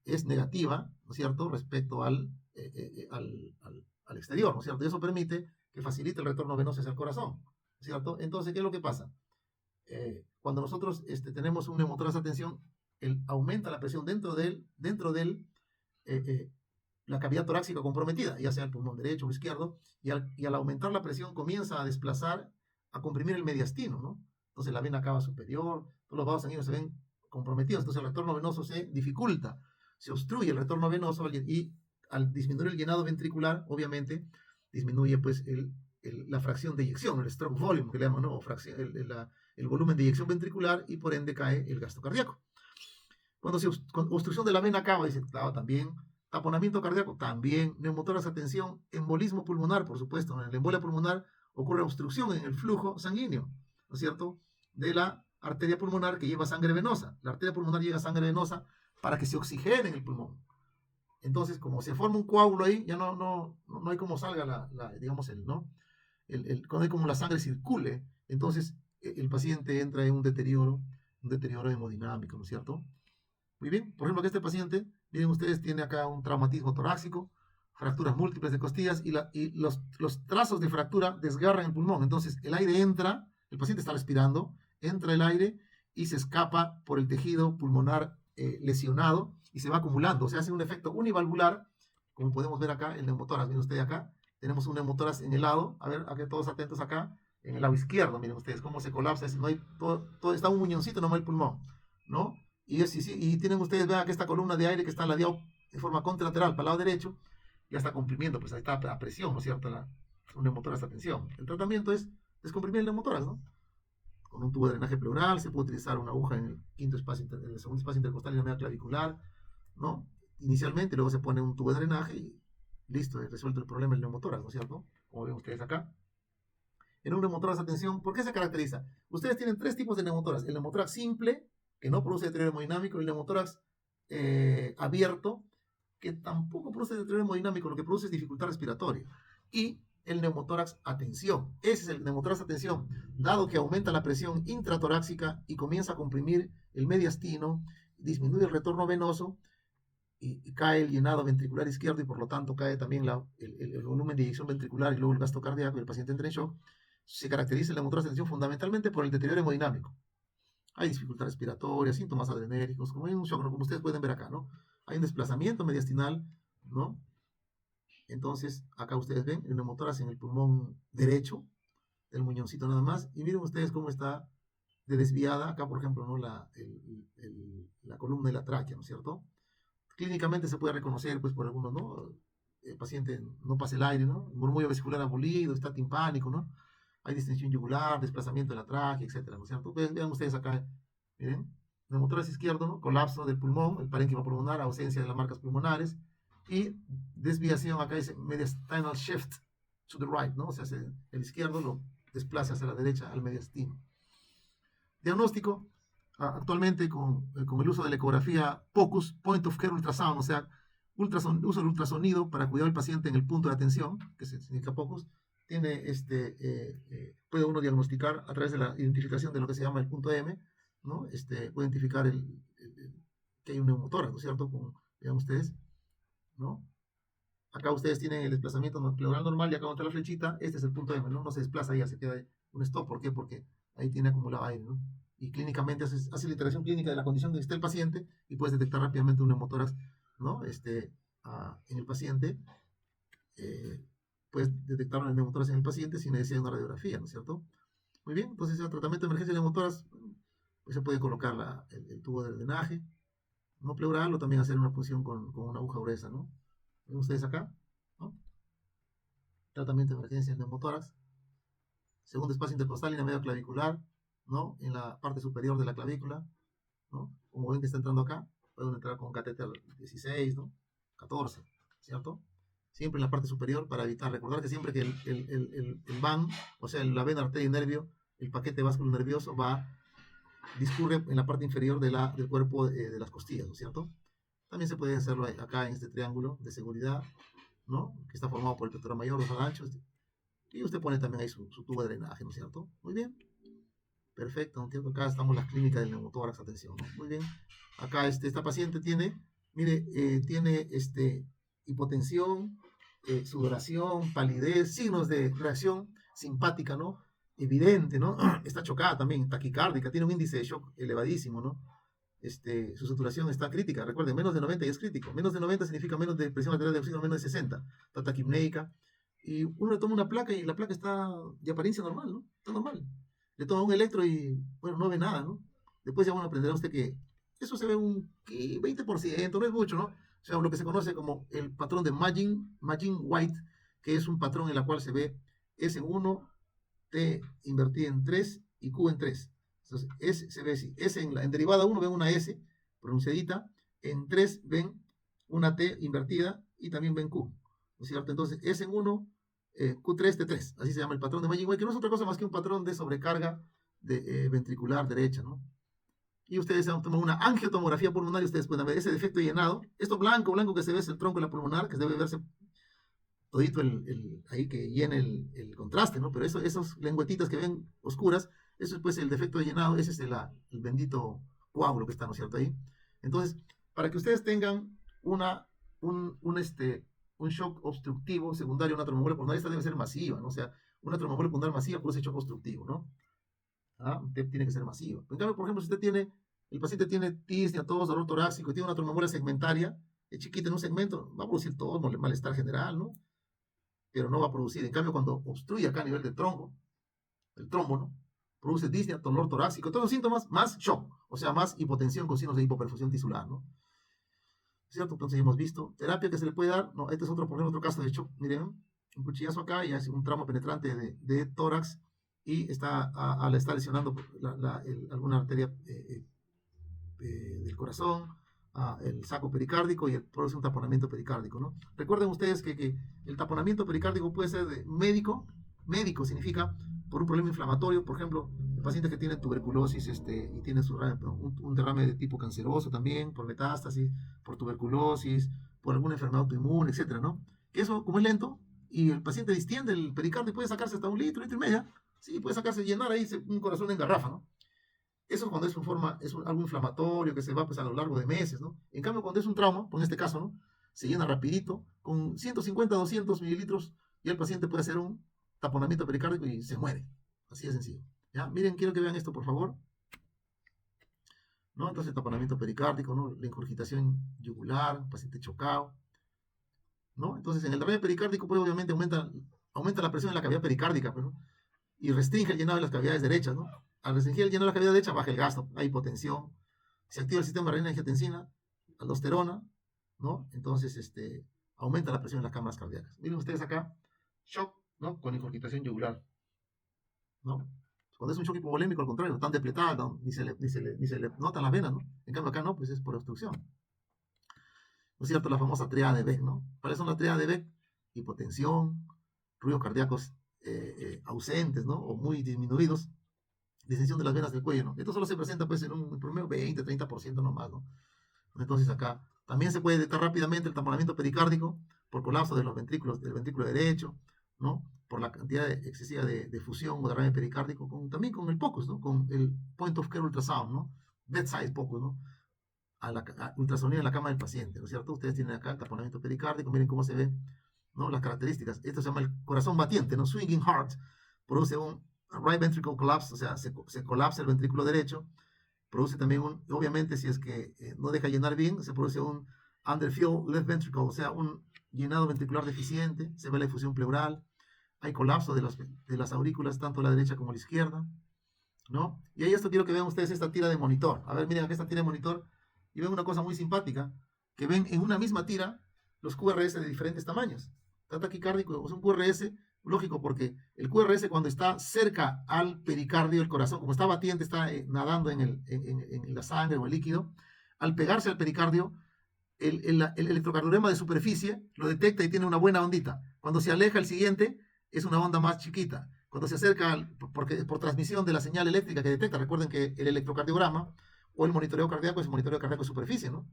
Speaker 1: es negativa, ¿no es cierto?, respecto al exterior, ¿no es cierto? Y eso permite que facilite el retorno venoso hacia el corazón, ¿no es cierto? Entonces, ¿qué es lo que pasa? Cuando nosotros tenemos un neumotórax a tensión, aumenta la presión dentro de la cavidad torácica comprometida, ya sea el pulmón derecho o izquierdo, y al aumentar la presión comienza a desplazar, a comprimir el mediastino, ¿no? Entonces la vena cava superior, todos los vasos sanguíneos se ven comprometidos, entonces el retorno venoso se dificulta, se obstruye el retorno venoso y al disminuir el llenado ventricular, obviamente, disminuye pues la fracción de eyección, el stroke volume que le llaman, ¿no? O fracción, el volumen de eyección ventricular y por ende cae el gasto cardíaco. Cuando con obstrucción de la vena cava, dice, claro, también taponamiento cardíaco, también neumotórax a tensión, embolismo pulmonar, por supuesto, en la embolia pulmonar ocurre obstrucción en el flujo sanguíneo, ¿no es cierto?, de la arteria pulmonar que lleva sangre venosa. La arteria pulmonar lleva sangre venosa para que se oxigene en el pulmón. Entonces, como se forma un coágulo ahí, ya no hay como salga digamos, ¿no? Cuando hay como la sangre circule, entonces el paciente entra en un deterioro hemodinámico, ¿no es cierto? Muy bien, por ejemplo, que este paciente, miren ustedes, tiene acá un traumatismo torácico, fracturas múltiples de costillas y los trazos de fractura desgarran el pulmón. Entonces el aire entra, el paciente está respirando, entra el aire y se escapa por el tejido pulmonar lesionado y se va acumulando. O sea, hace un efecto univalvular como podemos ver acá, el neumotórax, miren ustedes acá, tenemos un neumotórax en el lado, a ver, aquí todos atentos acá, en el lado izquierdo, miren ustedes cómo se colapsa, no hay, todo está un muñoncito nomás el pulmón, ¿no? Y tienen ustedes, vean que esta columna de aire que está ladeado de forma contralateral para el lado derecho, ya está comprimiendo, pues ahí está a presión, ¿no es cierto? Un neumotórax a tensión. El tratamiento es descomprimir el neumotórax, ¿no? Con un tubo de drenaje pleural, se puede utilizar una aguja en el segundo espacio intercostal y la media clavicular, ¿no? Inicialmente, luego se pone un tubo de drenaje y listo, resuelto el problema del neumotórax, ¿no es cierto? Como ven ustedes acá. En un neumotórax, atención, ¿por qué se caracteriza? Ustedes tienen tres tipos de neumotórax. El neumotórax simple, que no produce deterioro hemodinámico, y el neumotórax abierto, que tampoco produce deterioro hemodinámico, lo que produce es dificultad respiratoria. Y el neumotórax a tensión. Ese es el neumotórax a tensión, dado que aumenta la presión intratorácica y comienza a comprimir el mediastino, disminuye el retorno venoso y cae el llenado ventricular izquierdo y por lo tanto cae también el volumen de eyección ventricular y luego el gasto cardíaco y el paciente entra en shock. Se caracteriza el neumotórax a tensión fundamentalmente por el deterioro hemodinámico. Hay dificultad respiratoria, síntomas adrenérgicos, como hay un shock, ¿no? Como ustedes pueden ver acá, ¿no? Hay un desplazamiento mediastinal, ¿no? Entonces, acá ustedes ven el neumotórax en el pulmón derecho, el muñoncito nada más, y miren ustedes cómo está de desviada, acá por ejemplo, ¿no? la columna de la tráquea, ¿no es cierto? Clínicamente se puede reconocer, pues por algunos, ¿no? El paciente no pasa el aire, ¿no? Murmullo vesicular abolido, está timpánico, ¿no? Hay distensión yugular, desplazamiento de la tráquea, etcétera, ¿no es cierto? Pues, vean ustedes acá, miren, neumotórax izquierdo, ¿no? Colapso del pulmón, el parénquima pulmonar, ausencia de las marcas pulmonares, y desviación, acá dice mediastinal shift to the right, ¿no? O sea, el izquierdo lo desplaza hacia la derecha al mediastino. Diagnóstico, actualmente con el uso de la ecografía POCUS, Point of Care Ultrasound, o sea, uso del ultrasonido para cuidar al paciente en el punto de atención, que se significa POCUS, puede uno diagnosticar a través de la identificación de lo que se llama el punto M, ¿no? Puede identificar que hay un neumotórax, ¿no es cierto? Como vean ustedes, ¿no? Acá ustedes tienen el desplazamiento pleural normal y acá donde está la flechita, este es el punto M, ¿no? No se desplaza, ya se queda un stop. ¿Por qué? Porque ahí tiene acumulado aire, ¿no? Y clínicamente hace la iteración clínica de la condición que esté el paciente y puedes detectar rápidamente un neumotórax, ¿no? En el paciente, puedes detectar un neumotórax en el paciente sin necesidad de una radiografía, ¿no es cierto? Muy bien, entonces el tratamiento de emergencia de neumotórax, pues se puede colocar el tubo de drenaje, no pleural, o también hacer una punción con una aguja gruesa, ¿no? ¿Ven ustedes acá? ¿No? Tratamiento de emergencia de neumotórax. Segundo espacio intercostal y la media clavicular, ¿no? En la parte superior de la clavícula, ¿no? Como ven que está entrando acá, pueden entrar con catéter 16, ¿no? 14, ¿cierto? Siempre en la parte superior para evitar, recordar que siempre que el VAN, o sea, la vena, arteria y nervio, el paquete vascular nervioso discurre en la parte inferior del cuerpo de las costillas, ¿no es cierto? También se puede hacerlo acá en este triángulo de seguridad, ¿no? Que está formado por el pectoral mayor, los anchos, y usted pone también ahí su tubo de drenaje, ¿no es cierto? Muy bien. Perfecto, ¿no es cierto? Acá estamos las clínicas del neumotórax, atención, ¿no? Muy bien. Acá esta paciente tiene, mire, tiene hipotensión, sudoración, palidez, signos de reacción simpática, ¿no? Evidente, ¿no? Está chocada también, taquicárdica, tiene un índice de shock elevadísimo, ¿no? Su saturación está crítica, recuerden, menos de 90 ya es crítico, menos de 90 significa menos de presión arterial de oxígeno, menos de 60, está taquipneica, y uno le toma una placa y la placa está de apariencia normal, ¿no? Está normal. Le toma un electro y, bueno, no ve nada, ¿no? Después ya bueno, aprenderá usted que eso se ve un 20%, no es mucho, ¿no? O sea, lo que se conoce como el patrón de Magin-White, que es un patrón en el cual se ve S en 1, T invertida en 3 y Q en 3. Entonces, S se ve así. S en derivada 1 ven una S pronunciadita, en 3 ven una T invertida y también ven Q, ¿no es cierto? Entonces, S en 1, Q3, T3, así se llama el patrón de Magin-White, que no es otra cosa más que un patrón de sobrecarga ventricular derecha, ¿no? Y ustedes toman una angiotomografía pulmonar y ustedes pueden ver ese defecto de llenado. Esto blanco que se ve es el tronco de la pulmonar, que debe verse todito ahí que llene el contraste, ¿no? Pero esos lengüetitas que ven oscuras, eso es pues el defecto de llenado, ese es el bendito coágulo que está, ¿no es cierto? Ahí. Entonces, para que ustedes tengan un shock obstructivo secundario a una tromboembolia pulmonar, esta debe ser masiva, ¿no? O sea, una tromboembolia pulmonar masiva produce shock obstructivo, ¿no? Tiene que ser masiva. En cambio, por ejemplo, si el paciente tiene tisnia, tos, dolor torácico y tiene una tromboembolia segmentaria, es chiquita en un segmento, va a producir todo el malestar general, ¿no? Pero no va a producir. En cambio, cuando obstruye acá a nivel del tronco, el trombo, ¿no? Produce disnea, dolor torácico, todos los síntomas, más shock, o sea, más hipotensión con signos de hipoperfusión tisular, ¿no? ¿Cierto? Entonces hemos visto terapia que se le puede dar, no, este es otro, por ejemplo, otro caso de shock, miren, un cuchillazo acá y hace un trauma penetrante de tórax y le está lesionando alguna arteria del corazón, el saco pericárdico y produce un taponamiento pericárdico, ¿no? Recuerden ustedes que el taponamiento pericárdico puede ser de médico significa por un problema inflamatorio, por ejemplo, pacientes que tienen tuberculosis y tienen un derrame de tipo canceroso también, por metástasis, por tuberculosis, por alguna enfermedad autoinmune, etcétera, ¿no? Que eso, como es lento, y el paciente distiende el pericardio y puede sacarse hasta un litro, litro y medio, sí, puede sacarse, llenar ahí un corazón en garrafa, ¿no? Eso cuando es algo inflamatorio que se va pues, a lo largo de meses, ¿no? En cambio, cuando es un trauma, pues en este caso, ¿no? Se llena rapidito, con 150, 200 mililitros, y el paciente puede hacer un taponamiento pericárdico y se muere. Así de sencillo. ¿Ya? Miren, quiero que vean esto, por favor. ¿No? Entonces, taponamiento pericárdico, ¿no? La ingurgitación yugular, paciente chocado, ¿no? Entonces, en el derrame pericárdico, pues obviamente aumenta la presión en la cavidad pericárdica, pues, ¿no? Y restringe el llenado de las cavidades derechas, ¿no? Al restringir el llenado de la cavidad derecha, baja el gasto, hay hipotensión, se activa el sistema de renina-angiotensina, aldosterona, ¿no? Entonces, aumenta la presión en las cámaras cardíacas. Miren ustedes acá, shock, ¿no? Con ingurgitación yugular, ¿no? Cuando es un shock hipovolémico, al contrario, tan depletada, no, ni se le notan las venas, ¿no? En cambio acá no, pues es por obstrucción. ¿No es cierto? La famosa triada de Beck, ¿no? ¿Cuáles son las triadas de Beck? Hipotensión, ruidos cardíacos ausentes, ¿no? O muy disminuidos, distensión de las venas del cuello, ¿no? Esto solo se presenta, pues, en un promedio 20, 30% nomás, ¿no? Entonces acá también se puede detectar rápidamente el taponamiento pericárdico por colapso de los ventrículos, del ventrículo derecho, ¿no? Por la cantidad excesiva de fusión o derrame pericárdico, también con el POCUS, ¿no? Con el Point of Care Ultrasound, ¿no? Bedside POCUS, ¿no? Ultrasonido en la cama del paciente, ¿no es cierto? Ustedes tienen acá el taponamiento pericárdico, miren cómo se ve, ¿no? Las características. Esto se llama el corazón batiente, ¿no? Swinging heart. Produce un right ventricle collapse, o sea, se colapsa el ventrículo derecho. Produce también obviamente, si es que no deja llenar bien, se produce un underfilled left ventricle, o sea, un llenado ventricular deficiente, se ve la difusión pleural, hay colapso de las aurículas, tanto la derecha como la izquierda, ¿no? Y ahí esto quiero que vean ustedes esta tira de monitor. A ver, miren aquí esta tira de monitor y ven una cosa muy simpática, que ven en una misma tira los QRS de diferentes tamaños. Está taquicárdico, es un QRS lógico porque el QRS cuando está cerca al pericardio, el corazón, como está batiente, está nadando en la sangre o el líquido, al pegarse al pericardio, el electrocardiograma de superficie lo detecta y tiene una buena ondita. Cuando se aleja el siguiente, es una onda más chiquita. Cuando se acerca, porque por transmisión de la señal eléctrica que detecta, recuerden que el electrocardiograma o el monitoreo cardíaco es monitoreo cardíaco de superficie, ¿no?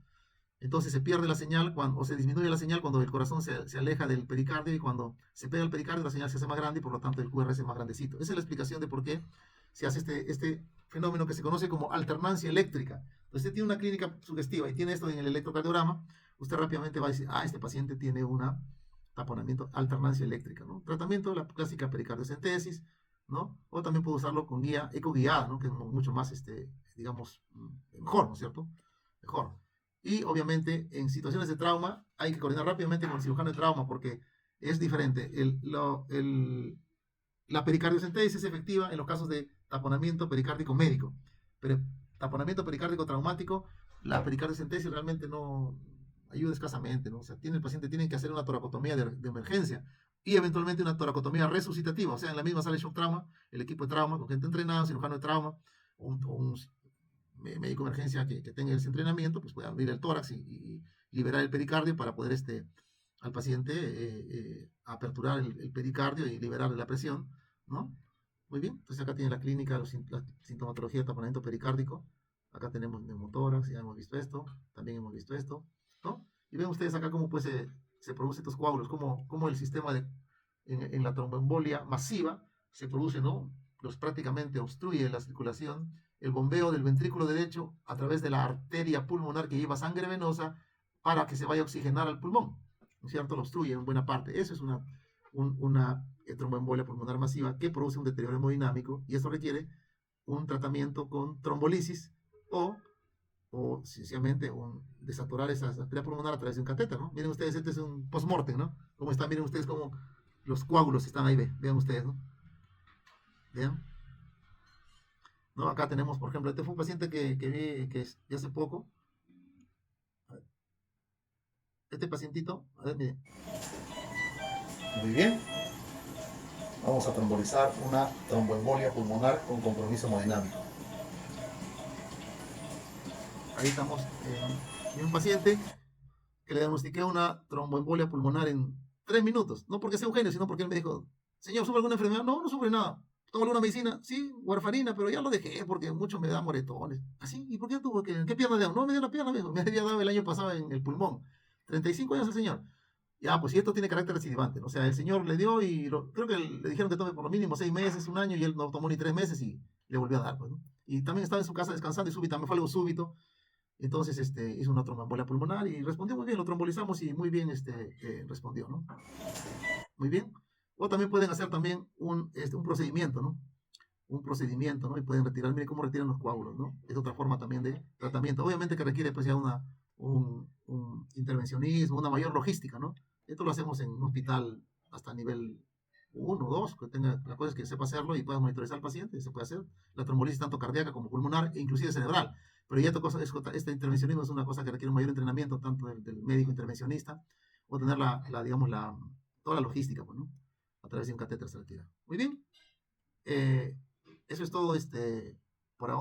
Speaker 1: Entonces se pierde la señal o se disminuye la señal cuando el corazón se aleja del pericardio y cuando se pega al pericardio la señal se hace más grande y por lo tanto el QRS es más grandecito. Esa es la explicación de por qué se hace este fenómeno que se conoce como alternancia eléctrica. Entonces usted tiene una clínica sugestiva y tiene esto en el electrocardiograma, usted rápidamente va a decir, este paciente tiene una taponamiento, alternancia eléctrica, ¿no? Tratamiento, la clásica pericardiocentesis, ¿no? O también puedo usarlo con guía ecoguiada, ¿no? Que es mucho más, digamos, mejor, ¿no es cierto? Mejor. Y obviamente en situaciones de trauma hay que coordinar rápidamente con el cirujano de trauma porque es diferente. La pericardiocentesis es efectiva en los casos de taponamiento pericárdico médico, pero taponamiento pericárdico traumático, la pericardiocentesis realmente no ayuda escasamente, ¿no? O sea, el paciente tiene que hacer una toracotomía de emergencia y eventualmente una toracotomía resucitativa, o sea, en la misma sala de shock trauma, el equipo de trauma, con gente entrenada, cirujano de trauma, o un médico de emergencia que tenga ese entrenamiento, pues puede abrir el tórax y liberar el pericardio para poder al paciente aperturar el pericardio y liberarle la presión, ¿no? Muy bien, entonces acá tiene la clínica, la sintomatología de taponamiento pericárdico, acá tenemos neumotórax, ya hemos visto esto, también hemos visto esto, ¿no? Y ven ustedes acá cómo pues, se producen estos coágulos, cómo el sistema en la tromboembolia masiva se produce, ¿no? Prácticamente obstruye la circulación, el bombeo del ventrículo derecho a través de la arteria pulmonar que lleva sangre venosa para que se vaya a oxigenar al pulmón, ¿no es cierto? Lo obstruye en buena parte. Eso es una tromboembolia pulmonar masiva que produce un deterioro hemodinámico y eso requiere un tratamiento con trombolisis o sencillamente un desaturar esa arteria pulmonar a través de un catéter, ¿no? Miren ustedes, este es un post-mortem, ¿no? Cómo está, miren ustedes cómo los coágulos están ahí, vean ustedes, ¿no? Vean. ¿No? Acá tenemos, por ejemplo, este fue un paciente que vi que de hace poco. Este pacientito, a ver, miren. Muy bien. Vamos a trombolizar una tromboembolia pulmonar con compromiso hemodinámico. Ahí estamos en un paciente que le diagnostiqué una tromboembolia pulmonar en 3 minutos. No porque sea un genio, sino porque él me dijo, señor, ¿sufre alguna enfermedad? No, no sufre nada. ¿Toma alguna medicina? Sí, warfarina, pero ya lo dejé porque mucho me da moretones. ¿Así? ¿Y por qué tuvo que? ¿En qué pierna dio? No, me dio la pierna, me había dado el año pasado en el pulmón. 35 años el señor. Ya, pues si esto tiene carácter recidivante, ¿no? O sea, el señor le dio y creo que le dijeron que tome por lo mínimo 6 meses, un año, y él no tomó ni 3 meses y le volvió a dar, pues, ¿no? Y también estaba en su casa descansando y súbitamente fue algo súbito. Entonces hizo una tromboembolia pulmonar y respondió muy bien, lo trombolizamos y muy bien respondió, ¿no? Muy bien. O también pueden hacer también un procedimiento, ¿no? Un procedimiento, ¿no? Y pueden retirar, miren cómo retiran los coágulos, ¿no? Es otra forma también de tratamiento. Obviamente que requiere pues ya un intervencionismo, una mayor logística, ¿no? Esto lo hacemos en un hospital hasta nivel 1 o 2, que tenga, la cosa es que sepa hacerlo y pueda monitorizar al paciente, se puede hacer la trombolisis tanto cardíaca como pulmonar e inclusive cerebral. Pero ya este intervencionismo es una cosa que requiere un mayor entrenamiento tanto del médico intervencionista o tener digamos, toda la logística, pues, ¿no? A través de un catéter se retira. Muy bien. Eso es todo por ahora.